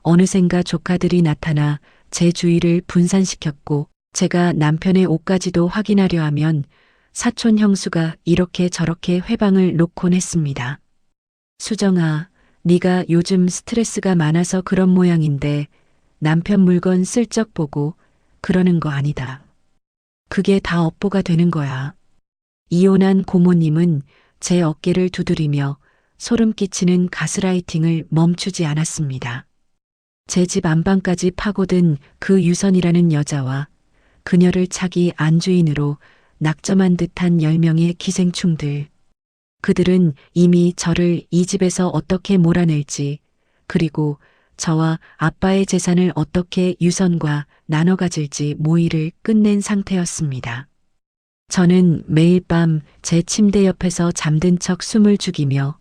어느샌가 조카들이 나타나 제 주위를 분산시켰고, 제가 남편의 옷까지도 확인하려 하면 사촌 형수가 이렇게 저렇게 회방을 놓곤 했습니다. 수정아, 네가 요즘 스트레스가 많아서 그런 모양인데 남편 물건 슬쩍 보고 그러는 거 아니다. 그게 다 업보가 되는 거야. 이혼한 고모님은 제 어깨를 두드리며 소름 끼치는 가스라이팅을 멈추지 않았습니다. 제 집 안방까지 파고든 그 유선이라는 여자와 그녀를 차기 안주인으로 낙점한 듯한 10명의 기생충들. 그들은 이미 저를 이 집에서 어떻게 몰아낼지, 그리고 저와 아빠의 재산을 어떻게 유선과 나눠 가질지 모의를 끝낸 상태였습니다. 저는 매일 밤 제 침대 옆에서 잠든 척 숨을 죽이며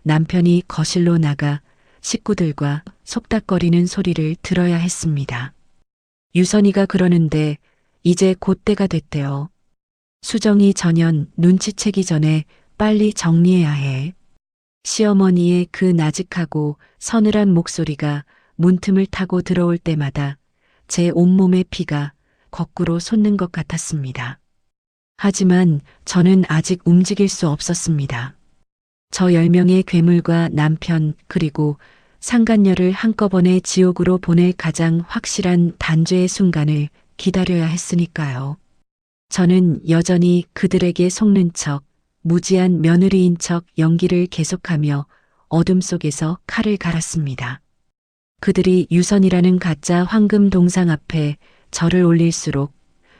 남편이 거실로 나가 식구들과 속닥거리는 소리를 들어야 했습니다. 유선이가 그러는데 이제 곧 때가 됐대요. 수정이 전현 눈치채기 전에 빨리 정리해야 해. 시어머니의 그 나직하고 서늘한 목소리가 문틈을 타고 들어올 때마다 제 온몸의 피가 거꾸로 솟는 것 같았습니다. 하지만 저는 아직 움직일 수 없었습니다. 저 10명의 괴물과 남편 그리고 상간녀를 한꺼번에 지옥으로 보낼 가장 확실한 단죄의 순간을 기다려야 했으니까요. 저는 여전히 그들에게 속는 척, 무지한 며느리인 척 연기를 계속하며 어둠 속에서 칼을 갈았습니다. 그들이 유선이라는 가짜 황금 동상 앞에 저를 올릴수록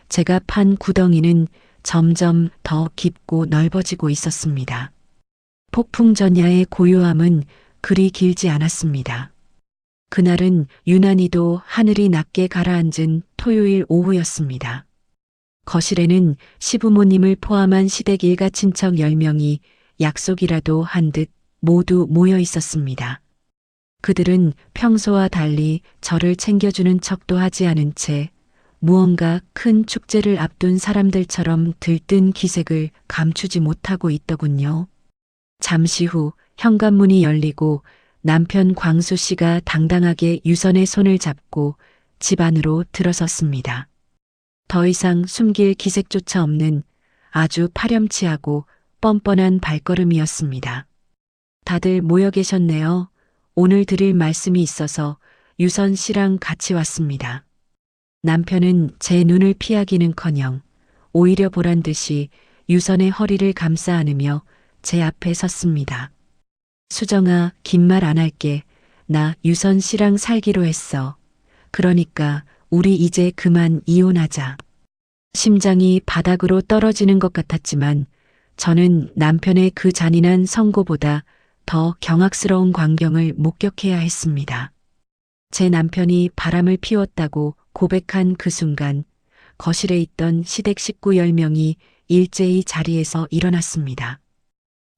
제가 판 구덩이는 점점 더 깊고 넓어지고 있었습니다. 폭풍전야의 고요함은 그리 길지 않았습니다. 그날은 유난히도 하늘이 낮게 가라앉은 토요일 오후였습니다. 거실에는 시부모님을 포함한 시댁 일가 친척 10명이 약속이라도 한 듯 모두 모여 있었습니다. 그들은 평소와 달리 저를 챙겨주는 척도 하지 않은 채 무언가 큰 축제를 앞둔 사람들처럼 들뜬 기색을 감추지 못하고 있더군요. 잠시 후 현관문이 열리고 남편 광수 씨가 당당하게 유선의 손을 잡고 집 안으로 들어섰습니다. 더 이상 숨길 기색조차 없는 아주 파렴치하고 뻔뻔한 발걸음이었습니다. 다들 모여 계셨네요. 오늘 드릴 말씀이 있어서 유선 씨랑 같이 왔습니다. 남편은 제 눈을 피하기는커녕 오히려 보란 듯이 유선의 허리를 감싸 안으며 제 앞에 섰습니다. 수정아, 긴 말 안 할게. 나 유선 씨랑 살기로 했어. 그러니까 우리 이제 그만 이혼하자. 심장이 바닥으로 떨어지는 것 같았지만 저는 남편의 그 잔인한 선고보다 더 경악스러운 광경을 목격해야 했습니다. 제 남편이 바람을 피웠다고 고백한 그 순간 거실에 있던 시댁 식구 10명이 일제히 자리에서 일어났습니다.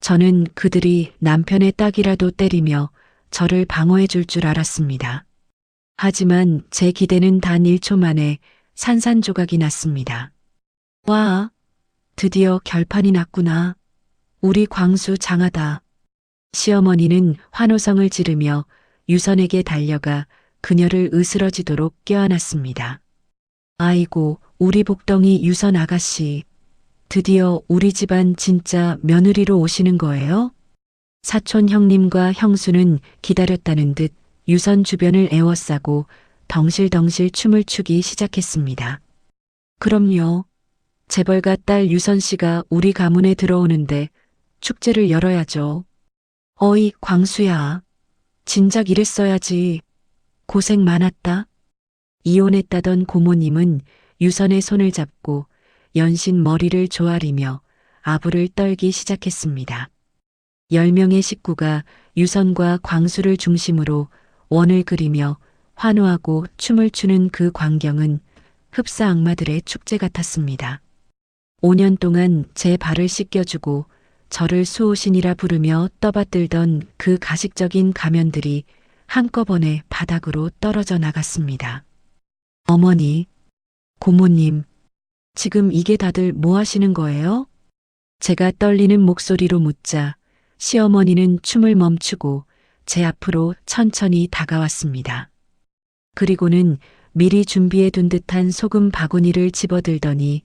저는 그들이 남편의 딱이라도 때리며 저를 방어해 줄 줄 알았습니다. 하지만 제 기대는 단 1초 만에 산산조각이 났습니다. 와, 드디어 결판이 났구나. 우리 광수 장하다. 시어머니는 환호성을 지르며 유선에게 달려가 그녀를 으스러지도록 껴안았습니다. 아이고, 우리 복덩이 유선 아가씨. 드디어 우리 집안 진짜 며느리로 오시는 거예요? 사촌 형님과 형수는 기다렸다는 듯 유선 주변을 에워싸고 덩실덩실 춤을 추기 시작했습니다. 그럼요. 재벌가 딸 유선 씨가 우리 가문에 들어오는데 축제를 열어야죠. 어이, 광수야. 진작 이랬어야지. 고생 많았다. 이혼했다던 고모님은 유선의 손을 잡고 연신 머리를 조아리며 아부를 떨기 시작했습니다. 10명의 식구가 유선과 광수를 중심으로 원을 그리며 환호하고 춤을 추는 그 광경은 흡사 악마들의 축제 같았습니다. 5년 동안 제 발을 씻겨주고 저를 수호신이라 부르며 떠받들던 그 가식적인 가면들이 한꺼번에 바닥으로 떨어져 나갔습니다. 어머니, 고모님, 지금 이게 다들 뭐 하시는 거예요? 제가 떨리는 목소리로 묻자 시어머니는 춤을 멈추고 제 앞으로 천천히 다가왔습니다. 그리고는 미리 준비해 둔 듯한 소금 바구니를 집어들더니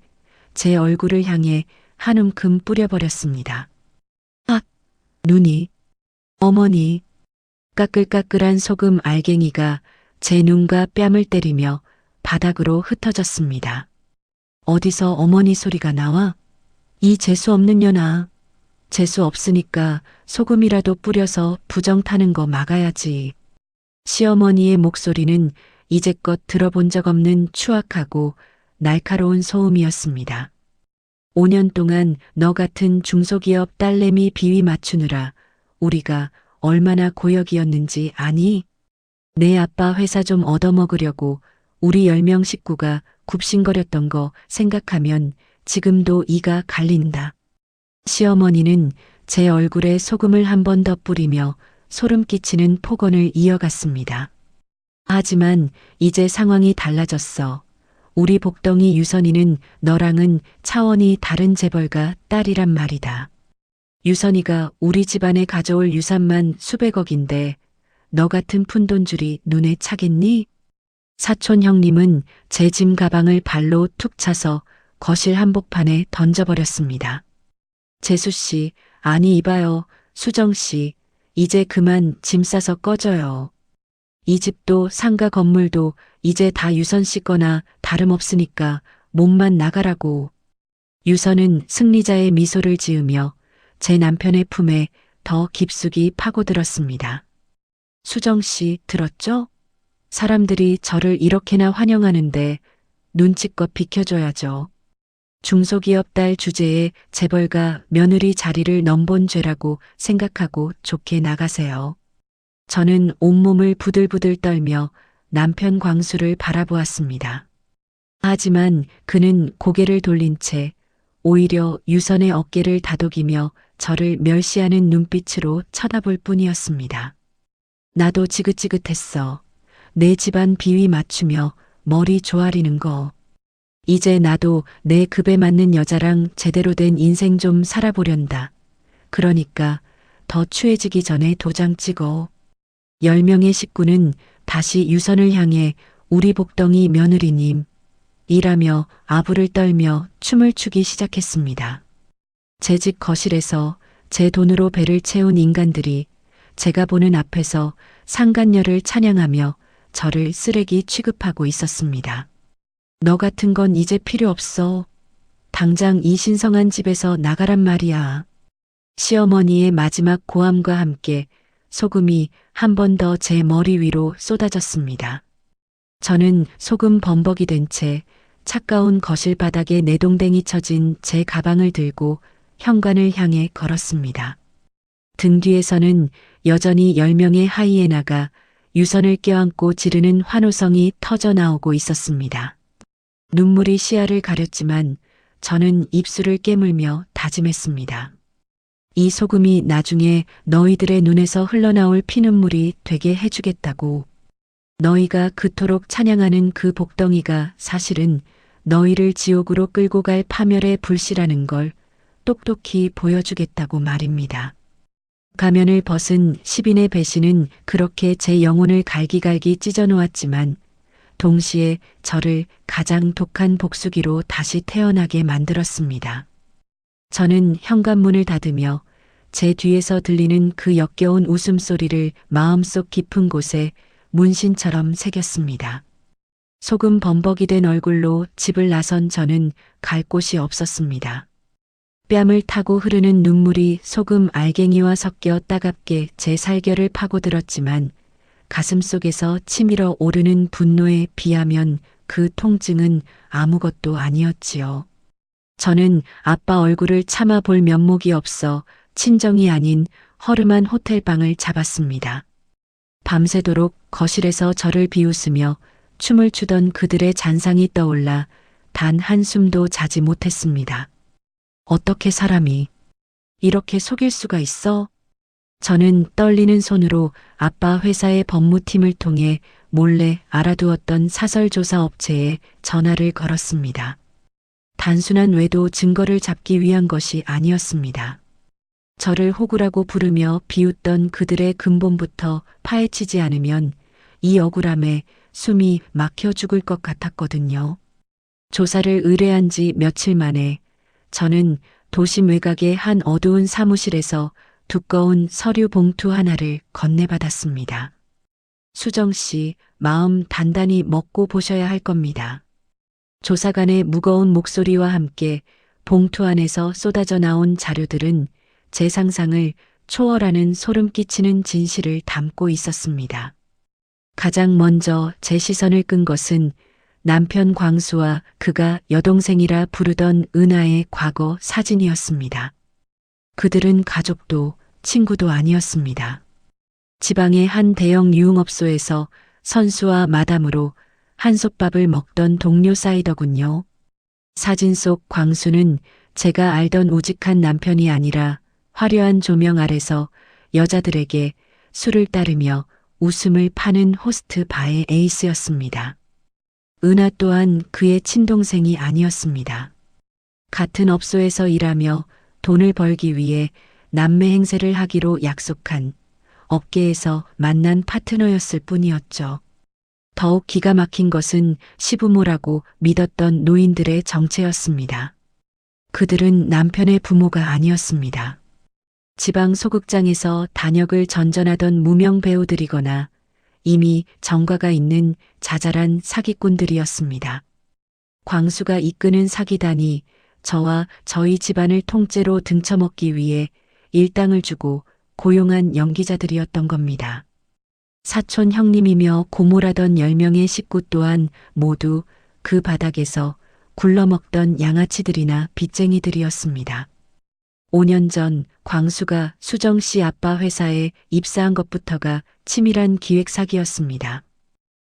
제 얼굴을 향해 한 움큼 뿌려버렸습니다. 아! 눈이, 어머니, 까끌까끌한 소금 알갱이가 제 눈과 뺨을 때리며 바닥으로 흩어졌습니다. 어디서 어머니 소리가 나와? 이 재수 없는 년아. 재수 없으니까 소금이라도 뿌려서 부정 타는 거 막아야지. 시어머니의 목소리는 이제껏 들어본 적 없는 추악하고 날카로운 소음이었습니다. 5년 동안 너 같은 중소기업 딸내미 비위 맞추느라 우리가 얼마나 고역이었는지 아니? 내 아빠 회사 좀 얻어먹으려고 우리 10명 식구가 굽신거렸던 거 생각하면 지금도 이가 갈린다. 시어머니는 제 얼굴에 소금을 한 번 더 뿌리며 소름 끼치는 폭언을 이어갔습니다. 하지만 이제 상황이 달라졌어. 우리 복덩이 유선이는 너랑은 차원이 다른 재벌가 딸이란 말이다. 유선이가 우리 집안에 가져올 유산만 수백억인데 너 같은 푼돈줄이 눈에 차겠니? 사촌 형님은 제 짐 가방을 발로 툭 차서 거실 한복판에 던져버렸습니다. 재수 씨, 아니 이봐요. 수정 씨, 이제 그만 짐 싸서 꺼져요. 이 집도 상가 건물도 이제 다 유선 씨 거나 다름없으니까 몸만 나가라고. 유선은 승리자의 미소를 지으며 제 남편의 품에 더 깊숙이 파고들었습니다. 수정 씨 들었죠? 사람들이 저를 이렇게나 환영하는데 눈치껏 비켜줘야죠. 중소기업 딸 주제에 재벌가 며느리 자리를 넘본 죄라고 생각하고 좋게 나가세요. 저는 온몸을 부들부들 떨며 남편 광수를 바라보았습니다. 하지만 그는 고개를 돌린 채 오히려 유선의 어깨를 다독이며 저를 멸시하는 눈빛으로 쳐다볼 뿐이었습니다. 나도 지긋지긋했어. 내 집안 비위 맞추며 머리 조아리는 거. 이제 나도 내 급에 맞는 여자랑 제대로 된 인생 좀 살아보련다. 그러니까 더 추해지기 전에 도장 찍어. 10명의 식구는 다시 유선을 향해 우리 복덩이 며느리님 이라며 아부를 떨며 춤을 추기 시작했습니다. 제 집 거실에서 제 돈으로 배를 채운 인간들이 제가 보는 앞에서 상간녀를 찬양하며 저를 쓰레기 취급하고 있었습니다. 너 같은 건 이제 필요 없어. 당장 이 신성한 집에서 나가란 말이야. 시어머니의 마지막 고함과 함께 소금이 한 번 더 제 머리 위로 쏟아졌습니다. 저는 소금 범벅이 된 채 차가운 거실 바닥에 내동댕이 쳐진 제 가방을 들고 현관을 향해 걸었습니다. 등 뒤에서는 여전히 10명의 하이에나가 유선을 껴안고 지르는 환호성이 터져 나오고 있었습니다. 눈물이 시야를 가렸지만 저는 입술을 깨물며 다짐했습니다. 이 소금이 나중에 너희들의 눈에서 흘러나올 피눈물이 되게 해주겠다고. 너희가 그토록 찬양하는 그 복덩이가 사실은 너희를 지옥으로 끌고 갈 파멸의 불씨라는 걸 똑똑히 보여주겠다고 말입니다. 가면을 벗은 10인의 배신은 그렇게 제 영혼을 갈기갈기 찢어놓았지만 동시에 저를 가장 독한 복수기로 다시 태어나게 만들었습니다. 저는 현관문을 닫으며 제 뒤에서 들리는 그 역겨운 웃음소리를 마음속 깊은 곳에 문신처럼 새겼습니다. 소금 범벅이 된 얼굴로 집을 나선 저는 갈 곳이 없었습니다. 뺨을 타고 흐르는 눈물이 소금 알갱이와 섞여 따갑게 제 살결을 파고들었지만 가슴속에서 치밀어 오르는 분노에 비하면 그 통증은 아무것도 아니었지요. 저는 아빠 얼굴을 참아볼 면목이 없어 친정이 아닌 허름한 호텔방을 잡았습니다. 밤새도록 거실에서 저를 비웃으며 춤을 추던 그들의 잔상이 떠올라 단 한숨도 자지 못했습니다. 어떻게 사람이 이렇게 속일 수가 있어? 저는 떨리는 손으로 아빠 회사의 법무팀을 통해 몰래 알아두었던 사설조사 업체에 전화를 걸었습니다. 단순한 외도 증거를 잡기 위한 것이 아니었습니다. 저를 호구라고 부르며 비웃던 그들의 근본부터 파헤치지 않으면 이 억울함에 숨이 막혀 죽을 것 같았거든요. 조사를 의뢰한 지 며칠 만에 저는 도심 외곽의 한 어두운 사무실에서 두꺼운 서류 봉투 하나를 건네받았습니다. 수정 씨, 마음 단단히 먹고 보셔야 할 겁니다. 조사관의 무거운 목소리와 함께 봉투 안에서 쏟아져 나온 자료들은 제 상상을 초월하는 소름 끼치는 진실을 담고 있었습니다. 가장 먼저 제 시선을 끈 것은 남편 광수와 그가 여동생이라 부르던 은하의 과거 사진이었습니다. 그들은 가족도 친구도 아니었습니다. 지방의 한 대형 유흥업소에서 선수와 마담으로 한솥밥을 먹던 동료 사이더군요. 사진 속 광수는 제가 알던 우직한 남편이 아니라 화려한 조명 아래서 여자들에게 술을 따르며 웃음을 파는 호스트 바의 에이스였습니다. 은하 또한 그의 친동생이 아니었습니다. 같은 업소에서 일하며 돈을 벌기 위해 남매 행세를 하기로 약속한 업계에서 만난 파트너였을 뿐이었죠. 더욱 기가 막힌 것은 시부모라고 믿었던 노인들의 정체였습니다. 그들은 남편의 부모가 아니었습니다. 지방 소극장에서 단역을 전전하던 무명 배우들이거나 이미 정과가 있는 자잘한 사기꾼들이었습니다. 광수가 이끄는 사기단이 저와 저희 집안을 통째로 등쳐먹기 위해 일당을 주고 고용한 연기자들이었던 겁니다. 사촌 형님이며 고모라던 10명의 식구 또한 모두 그 바닥에서 굴러먹던 양아치들이나 빚쟁이들이었습니다. 5년 전 광수가 수정 씨 아빠 회사에 입사한 것부터가 치밀한 기획 사기였습니다.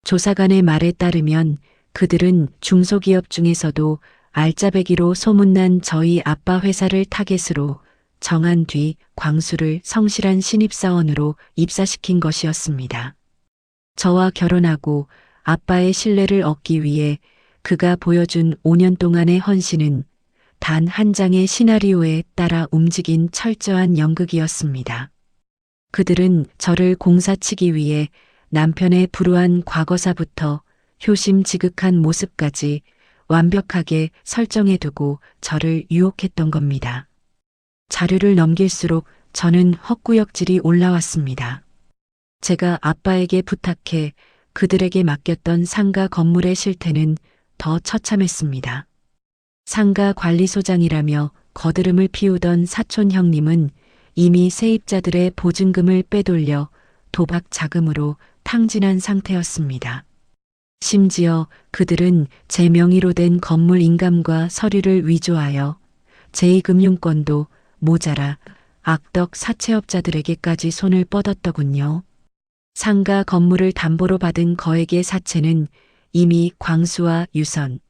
조사관의 말에 따르면 그들은 중소기업 중에서도 알짜배기로 소문난 저희 아빠 회사를 타겟으로 정한 뒤 광수를 성실한 신입사원으로 입사시킨 것이었습니다. 저와 결혼하고 아빠의 신뢰를 얻기 위해 그가 보여준 5년 동안의 헌신은 단 한 장의 시나리오에 따라 움직인 철저한 연극이었습니다. 그들은 저를 공사치기 위해 남편의 불우한 과거사부터 효심 지극한 모습까지 완벽하게 설정해두고 저를 유혹했던 겁니다. 자료를 넘길수록 저는 헛구역질이 올라왔습니다. 제가 아빠에게 부탁해 그들에게 맡겼던 상가 건물의 실태는 더 처참했습니다. 상가 관리소장이라며 거드름을 피우던 사촌 형님은 이미 세입자들의 보증금을 빼돌려 도박 자금으로 탕진한 상태였습니다. 심지어 그들은 제 명의로 된 건물 인감과 서류를 위조하여 제2금융권도 모자라 악덕 사채업자들에게까지 손을 뻗었더군요. 상가 건물을 담보로 받은 거액의 사채는 이미 광수와 유선,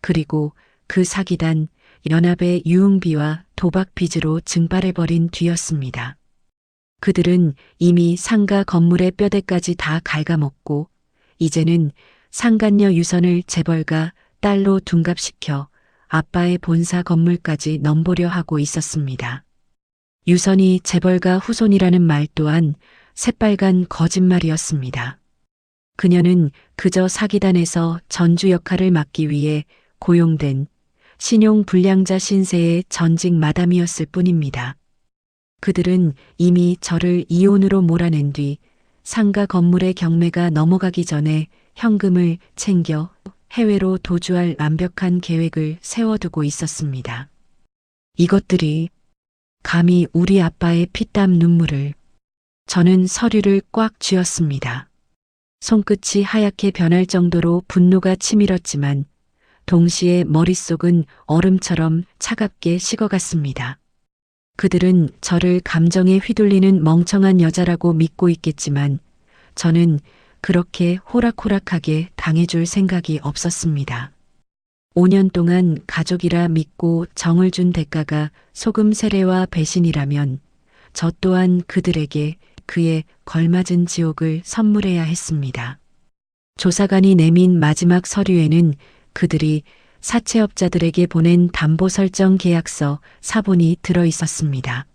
그리고 그 사기단 연합의 유흥비와 도박 빚으로 증발해버린 뒤였습니다. 그들은 이미 상가 건물의 뼈대까지 다 갉아먹고 이제는 상간녀 유선을 재벌가 딸로 둔갑시켜 아빠의 본사 건물까지 넘보려 하고 있었습니다. 유선이 재벌가 후손이라는 말 또한 새빨간 거짓말이었습니다. 그녀는 그저 사기단에서 전주 역할을 맡기 위해 고용된 신용 불량자 신세의 전직 마담이었을 뿐입니다. 그들은 이미 저를 이혼으로 몰아낸 뒤 상가 건물의 경매가 넘어가기 전에 현금을 챙겨 해외로 도주할 완벽한 계획을 세워두고 있었습니다. 이것들이 감히 우리 아빠의 피땀 눈물을. 저는 서류를 꽉 쥐었습니다. 손끝이 하얗게 변할 정도로 분노가 치밀었지만 동시에 머릿속은 얼음처럼 차갑게 식어갔습니다. 그들은 저를 감정에 휘둘리는 멍청한 여자라고 믿고 있겠지만 저는 그렇게 호락호락하게 당해줄 생각이 없었습니다. 5년 동안 가족이라 믿고 정을 준 대가가 소금 세례와 배신이라면 저 또한 그들에게 그에 걸맞은 지옥을 선물해야 했습니다. 조사관이 내민 마지막 서류에는 그들이 사채업자들에게 보낸 담보 설정 계약서 사본이 들어 있었습니다.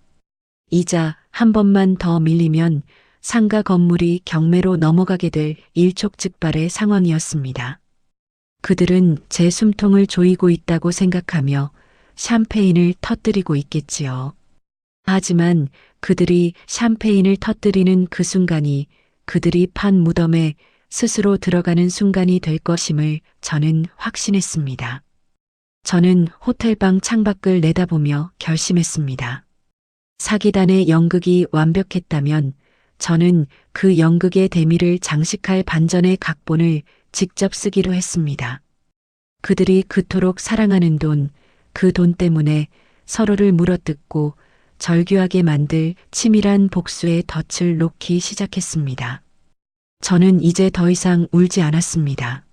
이자 한 번만 더 밀리면 상가 건물이 경매로 넘어가게 될 일촉즉발의 상황이었습니다. 그들은 제 숨통을 조이고 있다고 생각하며 샴페인을 터뜨리고 있겠지요. 하지만 그들이 샴페인을 터뜨리는 그 순간이 그들이 판 무덤에 스스로 들어가는 순간이 될 것임을 저는 확신했습니다. 저는 호텔방 창밖을 내다보며 결심했습니다. 사기단의 연극이 완벽했다면 저는 그 연극의 대미를 장식할 반전의 각본을 직접 쓰기로 했습니다. 그들이 그토록 사랑하는 돈, 그 돈 때문에 서로를 물어뜯고 절규하게 만들 치밀한 복수의 덫을 놓기 시작했습니다. 저는 이제 더 이상 울지 않았습니다.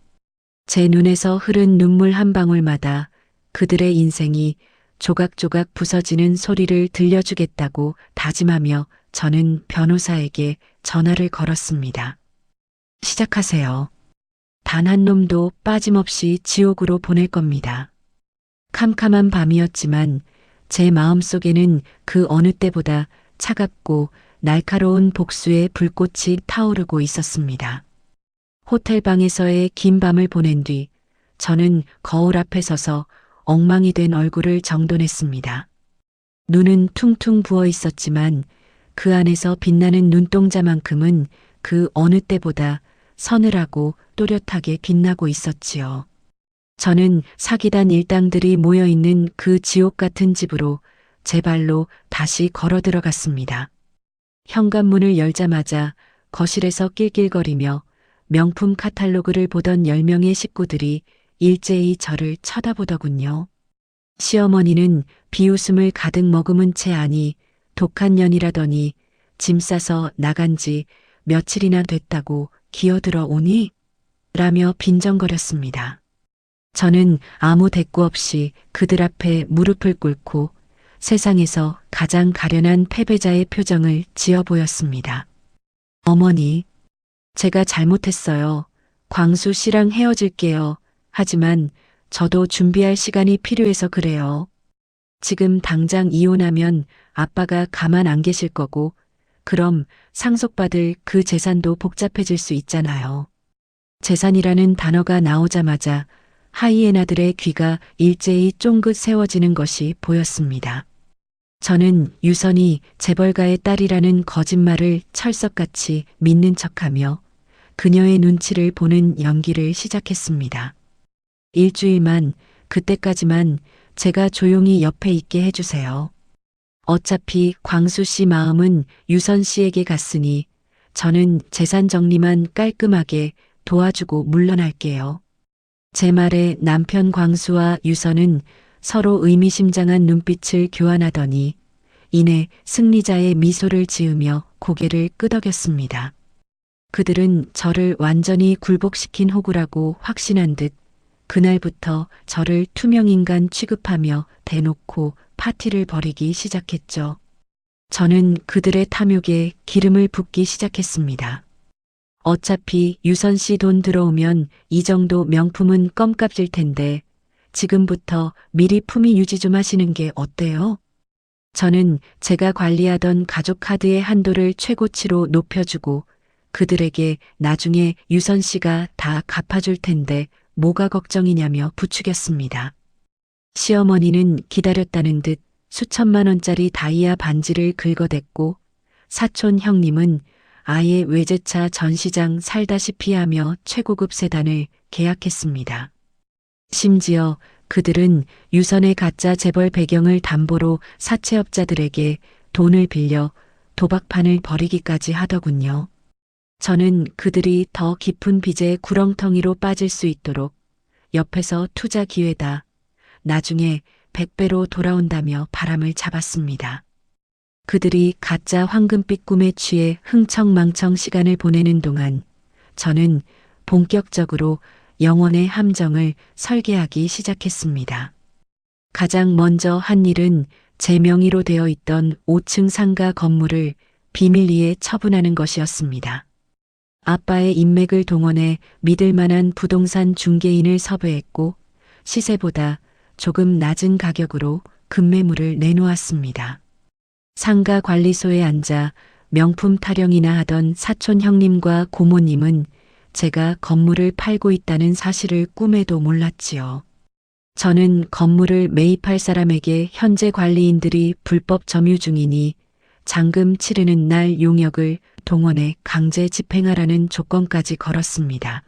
제 눈에서 흐른 눈물 한 방울마다 그들의 인생이 조각조각 부서지는 소리를 들려주겠다고 다짐하며 저는 변호사에게 전화를 걸었습니다. 시작하세요. 단 한 놈도 빠짐없이 지옥으로 보낼 겁니다. 캄캄한 밤이었지만 제 마음속에는 그 어느 때보다 차갑고 날카로운 복수의 불꽃이 타오르고 있었습니다. 호텔방에서의 긴 밤을 보낸 뒤 저는 거울 앞에 서서 엉망이 된 얼굴을 정돈했습니다. 눈은 퉁퉁 부어 있었지만 그 안에서 빛나는 눈동자만큼은 그 어느 때보다 서늘하고 또렷하게 빛나고 있었지요. 저는 사기단 일당들이 모여있는 그 지옥 같은 집으로 제 발로 다시 걸어 들어갔습니다. 현관문을 열자마자 거실에서 낄낄거리며 명품 카탈로그를 보던 10명의 식구들이 일제히 저를 쳐다보더군요. 시어머니는 비웃음을 가득 머금은 채 아니 독한 년이라더니 짐 싸서 나간 지 며칠이나 됐다고 기어들어 오니? 라며 빈정거렸습니다. 저는 아무 대꾸 없이 그들 앞에 무릎을 꿇고 세상에서 가장 가련한 패배자의 표정을 지어 보였습니다. 어머니, 제가 잘못했어요. 광수 씨랑 헤어질게요. 하지만 저도 준비할 시간이 필요해서 그래요. 지금 당장 이혼하면 아빠가 가만 안 계실 거고, 그럼 상속받을 그 재산도 복잡해질 수 있잖아요. 재산이라는 단어가 나오자마자 하이에나들의 귀가 일제히 쫑긋 세워지는 것이 보였습니다. 저는 유선이 재벌가의 딸이라는 거짓말을 철석같이 믿는 척하며 그녀의 눈치를 보는 연기를 시작했습니다. 일주일만, 그때까지만 제가 조용히 옆에 있게 해주세요. 어차피 광수 씨 마음은 유선 씨에게 갔으니 저는 재산 정리만 깔끔하게 도와주고 물러날게요. 제 말에 남편 광수와 유선은 서로 의미심장한 눈빛을 교환하더니 이내 승리자의 미소를 지으며 고개를 끄덕였습니다. 그들은 저를 완전히 굴복시킨 호구라고 확신한 듯 그날부터 저를 투명인간 취급하며 대놓고 파티를 벌이기 시작했죠. 저는 그들의 탐욕에 기름을 붓기 시작했습니다. 어차피 유선 씨 돈 들어오면 이 정도 명품은 껌값일 텐데 지금부터 미리 품위 유지 좀 하시는 게 어때요? 저는 제가 관리하던 가족 카드의 한도를 최고치로 높여주고 그들에게 나중에 유선 씨가 다 갚아줄 텐데 뭐가 걱정이냐며 부추겼습니다. 시어머니는 기다렸다는 듯 수천만 원짜리 다이아 반지를 긁어댔고 사촌 형님은 아예 외제차 전시장 살다시피 하며 최고급 세단을 계약했습니다. 심지어 그들은 유선의 가짜 재벌 배경을 담보로 사채업자들에게 돈을 빌려 도박판을 벌이기까지 하더군요. 저는 그들이 더 깊은 빚의 구렁텅이로 빠질 수 있도록 옆에서 투자 기회다. 나중에 100배로 돌아온다며 바람을 잡았습니다. 그들이 가짜 황금빛 꿈에 취해 흥청망청 시간을 보내는 동안 저는 본격적으로 영혼의 함정을 설계하기 시작했습니다. 가장 먼저 한 일은 제 명의로 되어 있던 5층 상가 건물을 비밀리에 처분하는 것이었습니다. 아빠의 인맥을 동원해 믿을 만한 부동산 중개인을 섭외했고 시세보다 조금 낮은 가격으로 급매물을 내놓았습니다. 상가 관리소에 앉아 명품 타령이나 하던 사촌 형님과 고모님은 제가 건물을 팔고 있다는 사실을 꿈에도 몰랐지요. 저는 건물을 매입할 사람에게 현재 관리인들이 불법 점유 중이니 잔금 치르는 날 용역을 동원해 강제 집행하라는 조건까지 걸었습니다.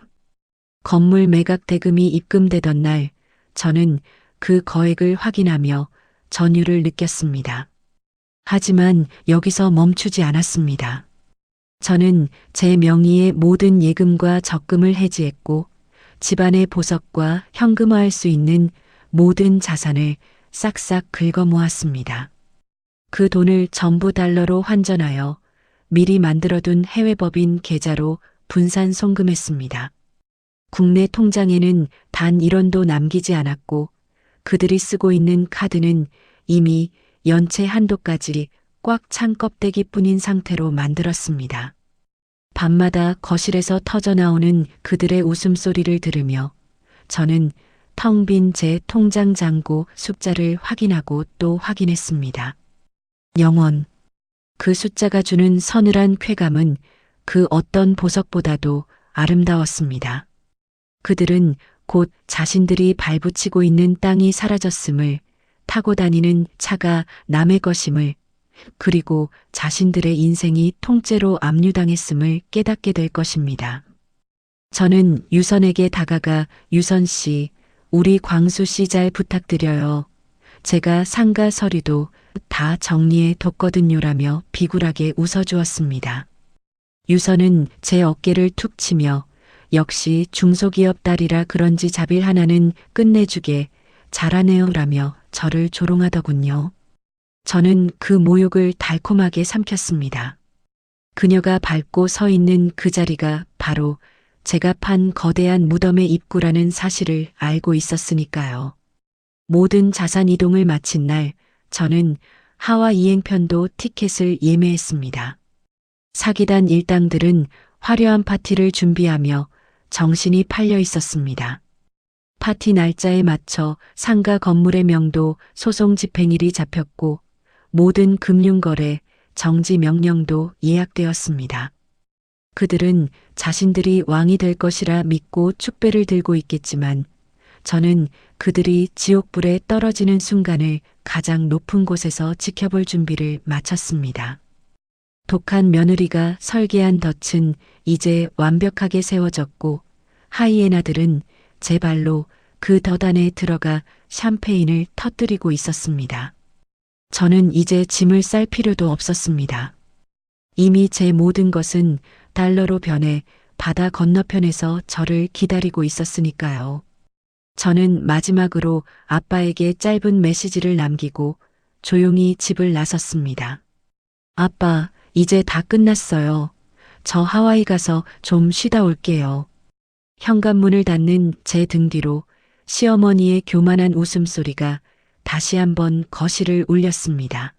건물 매각 대금이 입금되던 날 저는 그 거액을 확인하며 전율을 느꼈습니다. 하지만 여기서 멈추지 않았습니다. 저는 제 명의의 모든 예금과 적금을 해지했고 집안의 보석과 현금화할 수 있는 모든 자산을 싹싹 긁어 모았습니다. 그 돈을 전부 달러로 환전하여 미리 만들어둔 해외법인 계좌로 분산 송금했습니다. 국내 통장에는 단 1원도 남기지 않았고 그들이 쓰고 있는 카드는 이미 연체 한도까지 꽉 찬 껍데기뿐인 상태로 만들었습니다. 밤마다 거실에서 터져나오는 그들의 웃음소리를 들으며 저는 텅 빈 제 통장 잔고 숫자를 확인하고 또 확인했습니다. 영원. 그 숫자가 주는 서늘한 쾌감은 그 어떤 보석보다도 아름다웠습니다. 그들은 곧 자신들이 발붙이고 있는 땅이 사라졌음을, 타고 다니는 차가 남의 것임을, 그리고 자신들의 인생이 통째로 압류당했음을 깨닫게 될 것입니다. 저는 유선에게 다가가 유선 씨, 우리 광수 씨 잘 부탁드려요. 제가 상가 서류도 다 정리해 뒀거든요라며 비굴하게 웃어주었습니다. 유선은 제 어깨를 툭 치며 역시 중소기업 딸이라 그런지 자빌 하나는 끝내주게 잘하네요라며 저를 조롱하더군요. 저는 그 모욕을 달콤하게 삼켰습니다. 그녀가 밟고 서 있는 그 자리가 바로 제가 판 거대한 무덤의 입구라는 사실을 알고 있었으니까요. 모든 자산 이동을 마친 날 저는 하와 이행편도 티켓을 예매했습니다. 사기단 일당들은 화려한 파티를 준비하며 정신이 팔려 있었습니다. 파티 날짜에 맞춰 상가 건물의 명도 소송 집행일이 잡혔고 모든 금융거래, 정지 명령도 예약되었습니다. 그들은 자신들이 왕이 될 것이라 믿고 축배를 들고 있겠지만 저는 그들이 지옥불에 떨어지는 순간을 가장 높은 곳에서 지켜볼 준비를 마쳤습니다. 독한 며느리가 설계한 덫은 이제 완벽하게 세워졌고 하이에나들은 제 발로 그 덫 안에 들어가 샴페인을 터뜨리고 있었습니다. 저는 이제 짐을 쌀 필요도 없었습니다. 이미 제 모든 것은 달러로 변해 바다 건너편에서 저를 기다리고 있었으니까요. 저는 마지막으로 아빠에게 짧은 메시지를 남기고 조용히 집을 나섰습니다. 아빠, 이제 다 끝났어요. 저 하와이 가서 좀 쉬다 올게요. 현관문을 닫는 제 등 뒤로 시어머니의 교만한 웃음소리가 다시 한번 거실을 울렸습니다.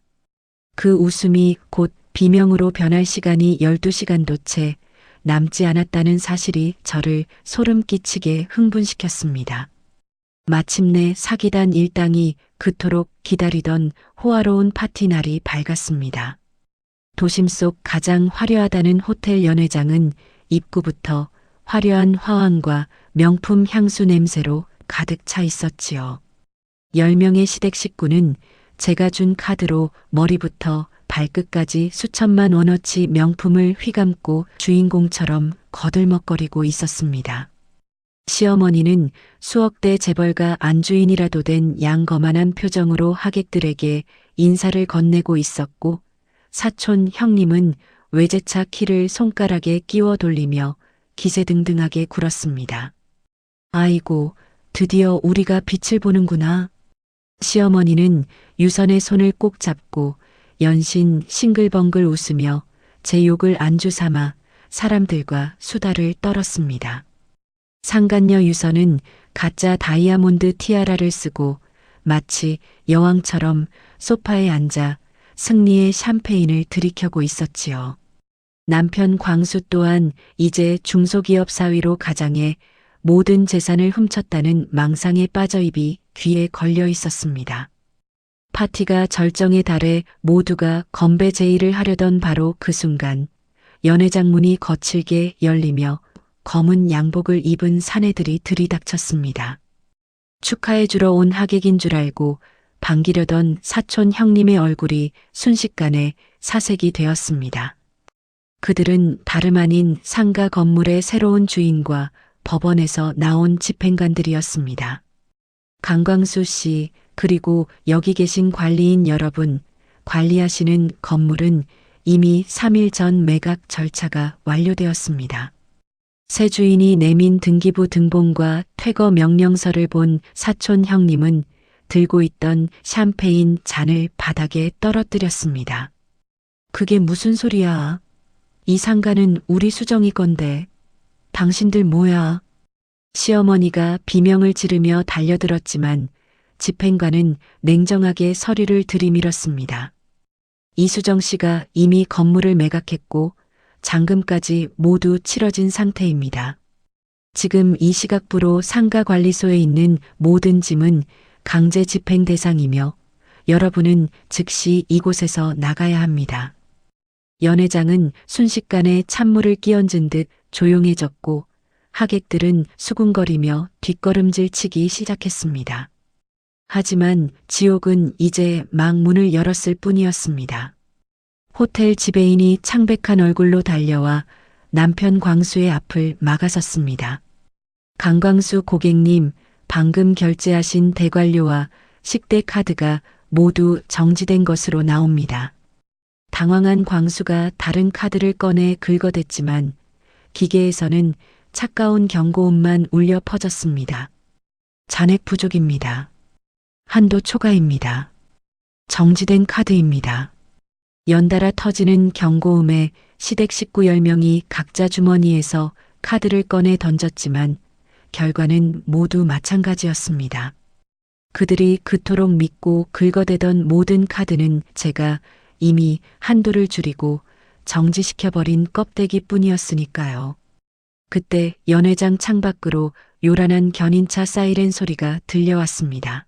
그 웃음이 곧 비명으로 변할 시간이 12시간도 채 남지 않았다는 사실이 저를 소름 끼치게 흥분시켰습니다. 마침내 사기단 일당이 그토록 기다리던 호화로운 파티 날이 밝았습니다. 도심 속 가장 화려하다는 호텔 연회장은 입구부터 화려한 화환과 명품 향수 냄새로 가득 차 있었지요. 10명의 시댁 식구는 제가 준 카드로 머리부터 발끝까지 수천만 원어치 명품을 휘감고 주인공처럼 거들먹거리고 있었습니다. 시어머니는 수억대 재벌가 안주인이라도 된 양거만한 표정으로 하객들에게 인사를 건네고 있었고 사촌 형님은 외제차 키를 손가락에 끼워 돌리며 기세등등하게 굴었습니다. 아이고, 드디어 우리가 빛을 보는구나. 시어머니는 유선의 손을 꼭 잡고 연신 싱글벙글 웃으며 제 욕을 안주 삼아 사람들과 수다를 떨었습니다. 상간녀 유선은 가짜 다이아몬드 티아라를 쓰고 마치 여왕처럼 소파에 앉아 승리의 샴페인을 들이켜고 있었지요. 남편 광수 또한 이제 중소기업 사위로 가장해 모든 재산을 훔쳤다는 망상에 빠져 입이 귀에 걸려 있었습니다. 파티가 절정에 달해 모두가 건배 제의를 하려던 바로 그 순간 연회장 문이 거칠게 열리며 검은 양복을 입은 사내들이 들이닥쳤습니다. 축하해 주러 온 하객인 줄 알고 반기려던 사촌 형님의 얼굴이 순식간에 사색이 되었습니다. 그들은 다름 아닌 상가 건물의 새로운 주인과 법원에서 나온 집행관들이었습니다. 강광수 씨, 그리고 여기 계신 관리인 여러분, 관리하시는 건물은 이미 3일 전 매각 절차가 완료되었습니다. 새 주인이 내민 등기부 등본과 퇴거 명령서를 본 사촌 형님은 들고 있던 샴페인 잔을 바닥에 떨어뜨렸습니다. 그게 무슨 소리야? 이 상가는 우리 수정이 건데. 당신들 뭐야? 시어머니가 비명을 지르며 달려들었지만 집행관은 냉정하게 서류를 들이밀었습니다. 이수정 씨가 이미 건물을 매각했고 잔금까지 모두 치러진 상태입니다. 지금 이 시각부로 상가관리소에 있는 모든 짐은 강제 집행 대상이며 여러분은 즉시 이곳에서 나가야 합니다. 연회장은 순식간에 찬물을 끼얹은 듯 조용해졌고 하객들은 수군거리며 뒷걸음질 치기 시작했습니다. 하지만 지옥은 이제 막 문을 열었을 뿐이었습니다. 호텔 지배인이 창백한 얼굴로 달려와 남편 광수의 앞을 막아섰습니다. 강광수 고객님, 방금 결제하신 대관료와 식대 카드가 모두 정지된 것으로 나옵니다. 당황한 광수가 다른 카드를 꺼내 긁어댔지만 기계에서는 차가운 경고음만 울려 퍼졌습니다. 잔액 부족입니다. 한도 초과입니다. 정지된 카드입니다. 연달아 터지는 경고음에 시댁 식구 10명이 각자 주머니에서 카드를 꺼내 던졌지만 결과는 모두 마찬가지였습니다. 그들이 그토록 믿고 긁어대던 모든 카드는 제가 이미 한도를 줄이고 정지시켜버린 껍데기뿐이었으니까요. 그때 연회장 창밖으로 요란한 견인차 사이렌 소리가 들려왔습니다.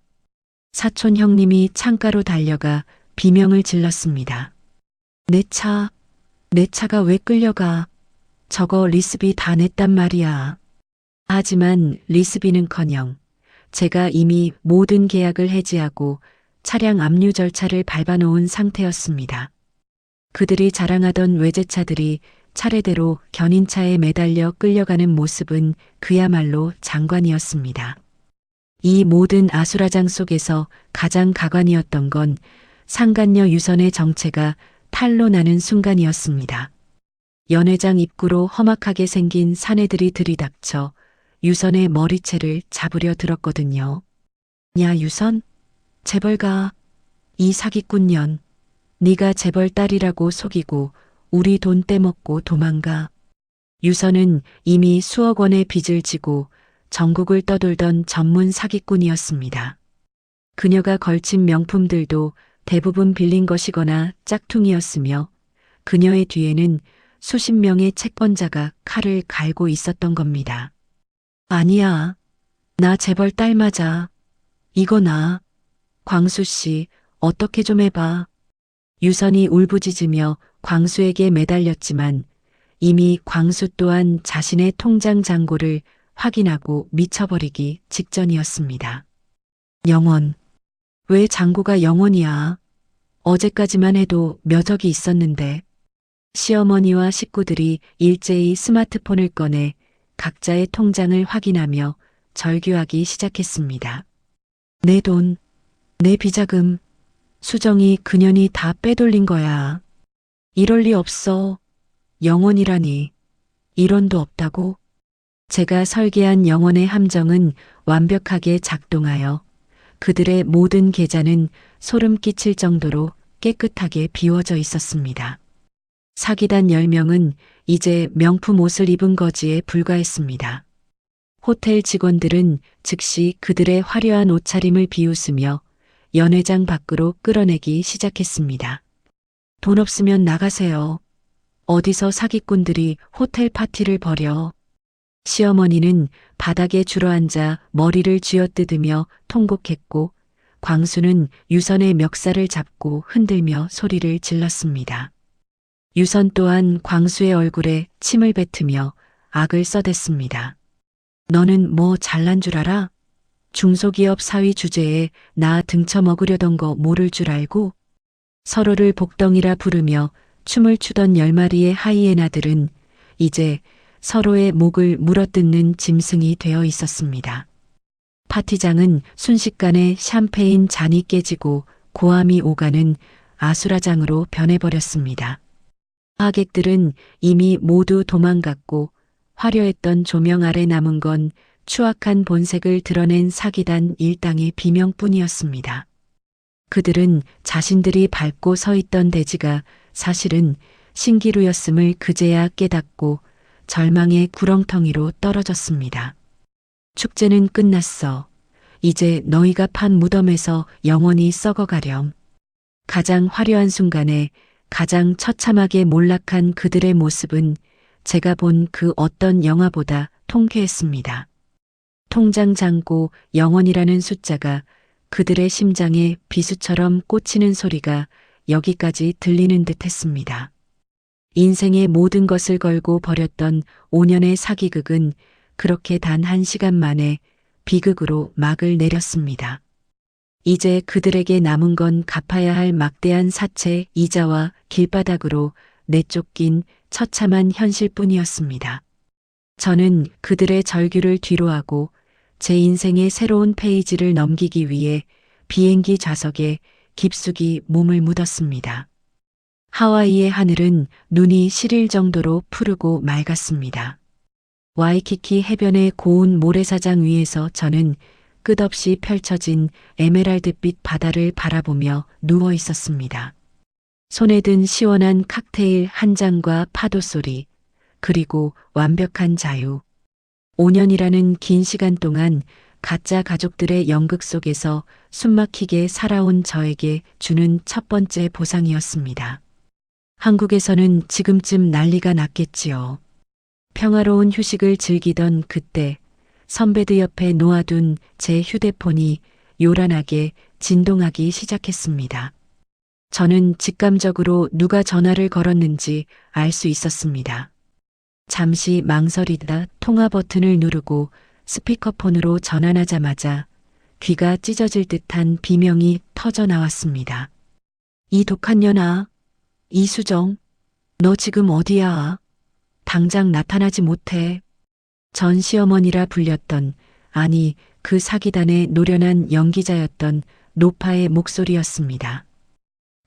사촌 형님이 창가로 달려가 비명을 질렀습니다. 내 차가 왜 끌려가? 저거 리스비 다 냈단 말이야. 하지만 리스비는커녕 제가 이미 모든 계약을 해지하고 차량 압류 절차를 밟아놓은 상태였습니다. 그들이 자랑하던 외제차들이 차례대로 견인차에 매달려 끌려가는 모습은 그야말로 장관이었습니다. 이 모든 아수라장 속에서 가장 가관이었던 건 상간녀 유선의 정체가 탈로 나는 순간이었습니다. 연회장 입구로 험악하게 생긴 사내들이 들이닥쳐 유선의 머리채를 잡으려 들었거든요. 야 유선, 재벌 가. 이 사기꾼년. 네가 재벌 딸이라고 속이고 우리 돈 떼먹고 도망가. 유선은 이미 수억 원의 빚을 지고 전국을 떠돌던 전문 사기꾼이었습니다. 그녀가 걸친 명품들도 대부분 빌린 것이거나 짝퉁이었으며 그녀의 뒤에는 수십 명의 채권자가 칼을 갈고 있었던 겁니다. 아니야. 나 재벌 딸 맞아. 이거 나. 광수 씨, 어떻게 좀 해봐. 유선이 울부짖으며 광수에게 매달렸지만 이미 광수 또한 자신의 통장 잔고를 확인하고 미쳐버리기 직전이었습니다. 영원. 왜 잔고가 영원이야? 어제까지만 해도 몇 억이 있었는데. 시어머니와 식구들이 일제히 스마트폰을 꺼내 각자의 통장을 확인하며 절규하기 시작했습니다. 내 돈, 내 비자금, 수정이 그년이 다 빼돌린 거야. 이럴 리 없어. 영혼이라니. 이론도 없다고? 제가 설계한 영혼의 함정은 완벽하게 작동하여 그들의 모든 계좌는 소름 끼칠 정도로 깨끗하게 비워져 있었습니다. 사기단 10명은 이제 명품 옷을 입은 거지에 불과했습니다. 호텔 직원들은 즉시 그들의 화려한 옷차림을 비웃으며 연회장 밖으로 끌어내기 시작했습니다. 돈 없으면 나가세요. 어디서 사기꾼들이 호텔 파티를 벌여. 시어머니는 바닥에 주저앉아 머리를 쥐어뜯으며 통곡했고 광수는 유선의 멱살을 잡고 흔들며 소리를 질렀습니다. 유선 또한 광수의 얼굴에 침을 뱉으며 악을 써댔습니다. 너는 뭐 잘난 줄 알아? 중소기업 사위 주제에 나 등쳐먹으려던 거 모를 줄 알고? 서로를 복덩이라 부르며 춤을 추던 10마리의 하이에나들은 이제 서로의 목을 물어뜯는 짐승이 되어 있었습니다. 파티장은 순식간에 샴페인 잔이 깨지고 고함이 오가는 아수라장으로 변해버렸습니다. 하객들은 이미 모두 도망갔고 화려했던 조명 아래 남은 건 추악한 본색을 드러낸 사기단 일당의 비명뿐이었습니다. 그들은 자신들이 밟고 서 있던 대지가 사실은 신기루였음을 그제야 깨닫고 절망의 구렁텅이로 떨어졌습니다. 축제는 끝났어. 이제 너희가 판 무덤에서 영원히 썩어가렴. 가장 화려한 순간에 가장 처참하게 몰락한 그들의 모습은 제가 본 그 어떤 영화보다 통쾌했습니다. 통장 잔고 영원이라는 숫자가 그들의 심장에 비수처럼 꽂히는 소리가 여기까지 들리는 듯 했습니다. 인생의 모든 것을 걸고 벌였던 5년의 사기극은 그렇게 단 1시간 만에 비극으로 막을 내렸습니다. 이제 그들에게 남은 건 갚아야 할 막대한 사채 이자와 길바닥으로 내쫓긴 처참한 현실뿐이었습니다. 저는 그들의 절규를 뒤로하고 제 인생의 새로운 페이지를 넘기기 위해 비행기 좌석에 깊숙이 몸을 묻었습니다. 하와이의 하늘은 눈이 시릴 정도로 푸르고 맑았습니다. 와이키키 해변의 고운 모래사장 위에서 저는 끝없이 펼쳐진 에메랄드빛 바다를 바라보며 누워 있었습니다. 손에 든 시원한 칵테일 한 잔과 파도 소리, 그리고 완벽한 자유. 5년이라는 긴 시간 동안 가짜 가족들의 연극 속에서 숨막히게 살아온 저에게 주는 첫 번째 보상이었습니다. 한국에서는 지금쯤 난리가 났겠지요. 평화로운 휴식을 즐기던 그때 선배들 옆에 놓아둔 제 휴대폰이 요란하게 진동하기 시작했습니다. 저는 직감적으로 누가 전화를 걸었는지 알 수 있었습니다. 잠시 망설이다 통화 버튼을 누르고 스피커폰으로 전환하자마자 귀가 찢어질 듯한 비명이 터져 나왔습니다. 이 독한 년아, 이수정, 너 지금 어디야? 당장 나타나지 못해. 전 시어머니라 불렸던, 아니 그 사기단의 노련한 연기자였던 노파의 목소리였습니다.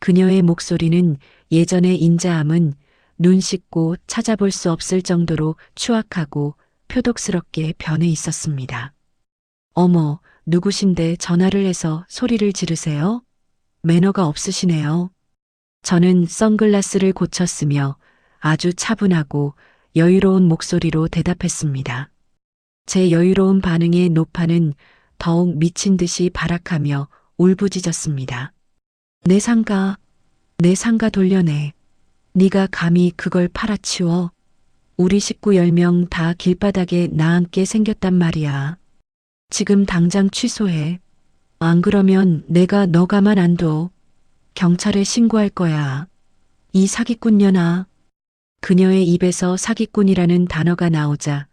그녀의 목소리는 예전의 인자함은 눈 씻고 찾아볼 수 없을 정도로 추악하고 표독스럽게 변해 있었습니다. 어머, 누구신데 전화를 해서 소리를 지르세요? 매너가 없으시네요. 저는 선글라스를 고쳤으며 아주 차분하고 여유로운 목소리로 대답했습니다. 제 여유로운 반응에 노파는 더욱 미친 듯이 발악하며 울부짖었습니다. 내 상가 돌려내. 네가 감히 그걸 팔아치워. 우리 식구 10명 다 길바닥에 나앉게 생겼단 말이야. 지금 당장 취소해. 안 그러면 내가 너 가만 안 둬. 경찰에 신고할 거야. 이 사기꾼년아. 그녀의 입에서 사기꾼이라는 단어가 나오자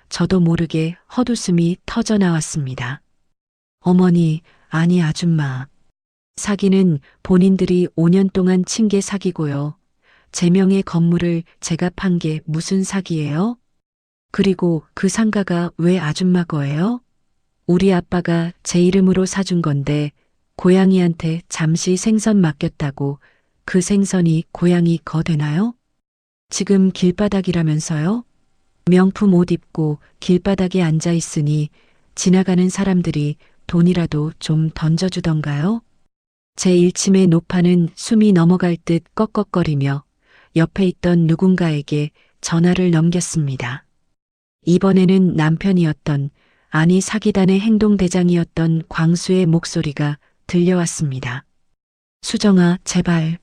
저도 모르게 헛웃음이 터져 나왔습니다. 어머니, 아니 아줌마. 사기는 본인들이 5년 동안 친 게 사기고요. 제 명의 건물을 제가 판 게 무슨 사기예요? 그리고 그 상가가 왜 아줌마 거예요? 우리 아빠가 제 이름으로 사준 건데 고양이한테 잠시 생선 맡겼다고 그 생선이 고양이 거 되나요? 지금 길바닥이라면서요? 명품 옷 입고 길바닥에 앉아 있으니 지나가는 사람들이 돈이라도 좀 던져주던가요? 제 일침의 노파는 숨이 넘어갈 듯 꺽꺽거리며 옆에 있던 누군가에게 전화를 넘겼습니다. 이번에는 남편이었던, 아니 사기단의 행동대장이었던 광수의 목소리가 들려왔습니다. 수정아, 제발.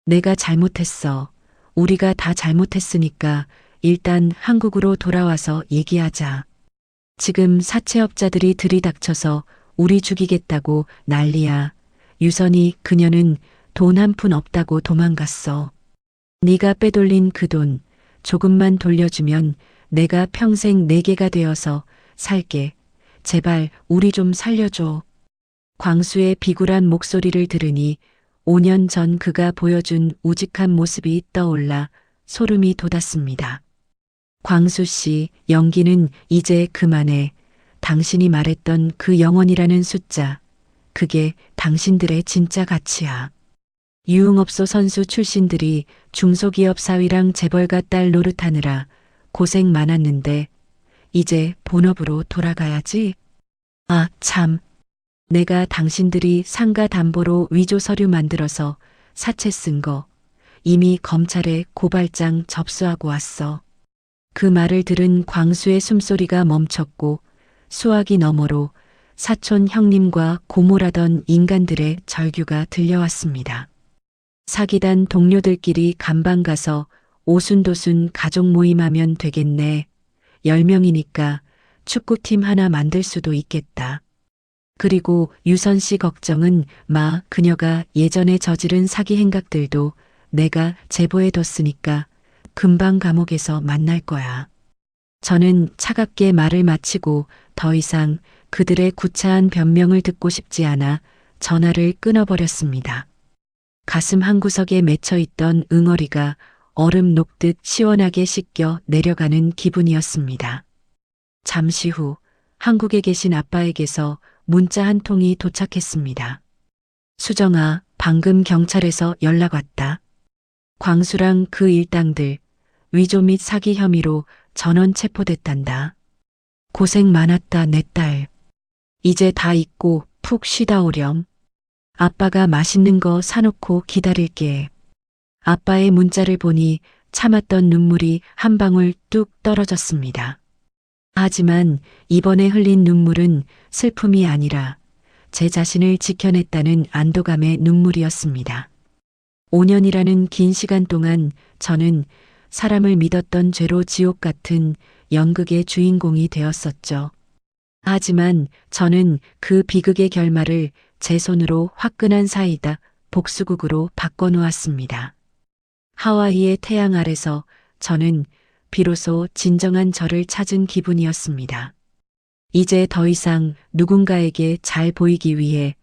내가 잘못했어. 우리가 다 잘못했으니까 일단 한국으로 돌아와서 얘기하자. 지금 사채업자들이 들이닥쳐서 우리 죽이겠다고 난리야. 유선이 그녀는 돈 한 푼 없다고 도망갔어. 네가 빼돌린 그 돈 조금만 돌려주면 내가 평생 내 개가 되어서 살게. 제발 우리 좀 살려줘. 광수의 비굴한 목소리를 들으니 5년 전 그가 보여준 우직한 모습이 떠올라 소름이 돋았습니다. 광수 씨, 연기는 이제 그만해. 당신이 말했던 그 영원이라는 숫자, 그게 당신들의 진짜 가치야. 유흥업소 선수 출신들이 중소기업 사위랑 재벌가 딸 노릇하느라 고생 많았는데 이제 본업으로 돌아가야지. 아, 참. 내가 당신들이 상가 담보로 위조 서류 만들어서 사채 쓴 거 이미 검찰에 고발장 접수하고 왔어. 그 말을 들은 광수의 숨소리가 멈췄고 수화기 너머로 사촌 형님과 고모라던 인간들의 절규가 들려왔습니다. 사기단 동료들끼리 감방 가서 오순도순 가족 모임하면 되겠네. 10명이니까 축구팀 하나 만들 수도 있겠다. 그리고 유선 씨 걱정은 마, 그녀가 예전에 저지른 사기 행각들도 내가 제보해뒀으니까 금방 감옥에서 만날 거야. 저는 차갑게 말을 마치고 더 이상 그들의 구차한 변명을 듣고 싶지 않아 전화를 끊어버렸습니다. 가슴 한구석에 맺혀있던 응어리가 얼음 녹듯 시원하게 씻겨 내려가는 기분이었습니다. 잠시 후 한국에 계신 아빠에게서 문자 한 통이 도착했습니다. 수정아, 방금 경찰에서 연락 왔다. 광수랑 그 일당들 위조 및 사기 혐의로 전원 체포됐단다. 고생 많았다, 내 딸. 이제 다 잊고 푹 쉬다 오렴. 아빠가 맛있는 거 사놓고 기다릴게. 아빠의 문자를 보니 참았던 눈물이 한 방울 뚝 떨어졌습니다. 하지만 이번에 흘린 눈물은 슬픔이 아니라 제 자신을 지켜냈다는 안도감의 눈물이었습니다. 5년이라는 긴 시간 동안 저는 사람을 믿었던 죄로 지옥 같은 연극의 주인공이 되었었죠. 하지만 저는 그 비극의 결말을 제 손으로 화끈한 사이다 복수국으로 바꿔놓았습니다. 하와이의 태양 아래서 저는 비로소 진정한 저를 찾은 기분이었습니다. 이제 더 이상 누군가에게 잘 보이기 위해,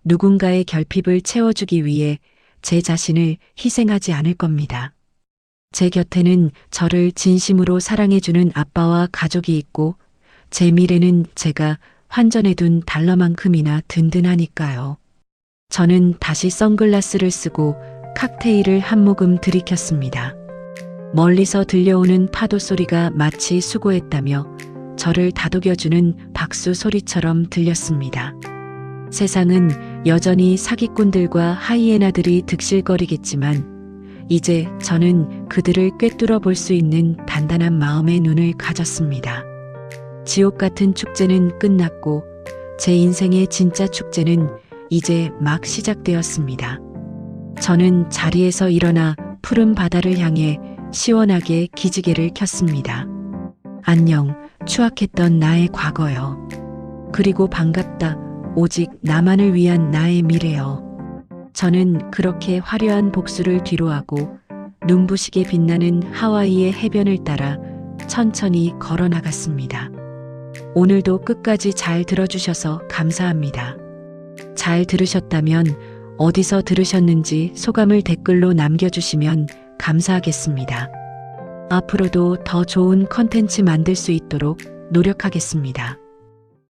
누군가의 결핍을 채워주기 위해 제 자신을 희생하지 않을 겁니다. 제 곁에는 저를 진심으로 사랑해주는 아빠와 가족이 있고 제 미래는 제가 환전해둔 달러만큼이나 든든하니까요. 저는 다시 선글라스를 쓰고 칵테일을 한 모금 들이켰습니다. 멀리서 들려오는 파도 소리가 마치 수고했다며 저를 다독여주는 박수 소리처럼 들렸습니다. 세상은 여전히 사기꾼들과 하이에나들이 득실거리겠지만 이제 저는 그들을 꿰뚫어 볼 수 있는 단단한 마음의 눈을 가졌습니다. 지옥 같은 축제는 끝났고 제 인생의 진짜 축제는 이제 막 시작되었습니다. 저는 자리에서 일어나 푸른 바다를 향해 시원하게 기지개를 켰습니다. 안녕, 추악했던 나의 과거여. 그리고 반갑다, 오직 나만을 위한 나의 미래여. 저는 그렇게 화려한 복수를 뒤로하고 눈부시게 빛나는 하와이의 해변을 따라 천천히 걸어 나갔습니다. 오늘도 끝까지 잘 들어주셔서 감사합니다. 잘 들으셨다면 어디서 들으셨는지 소감을 댓글로 남겨주시면 감사하겠습니다. 앞으로도 더 좋은 컨텐츠 만들 수 있도록 노력하겠습니다.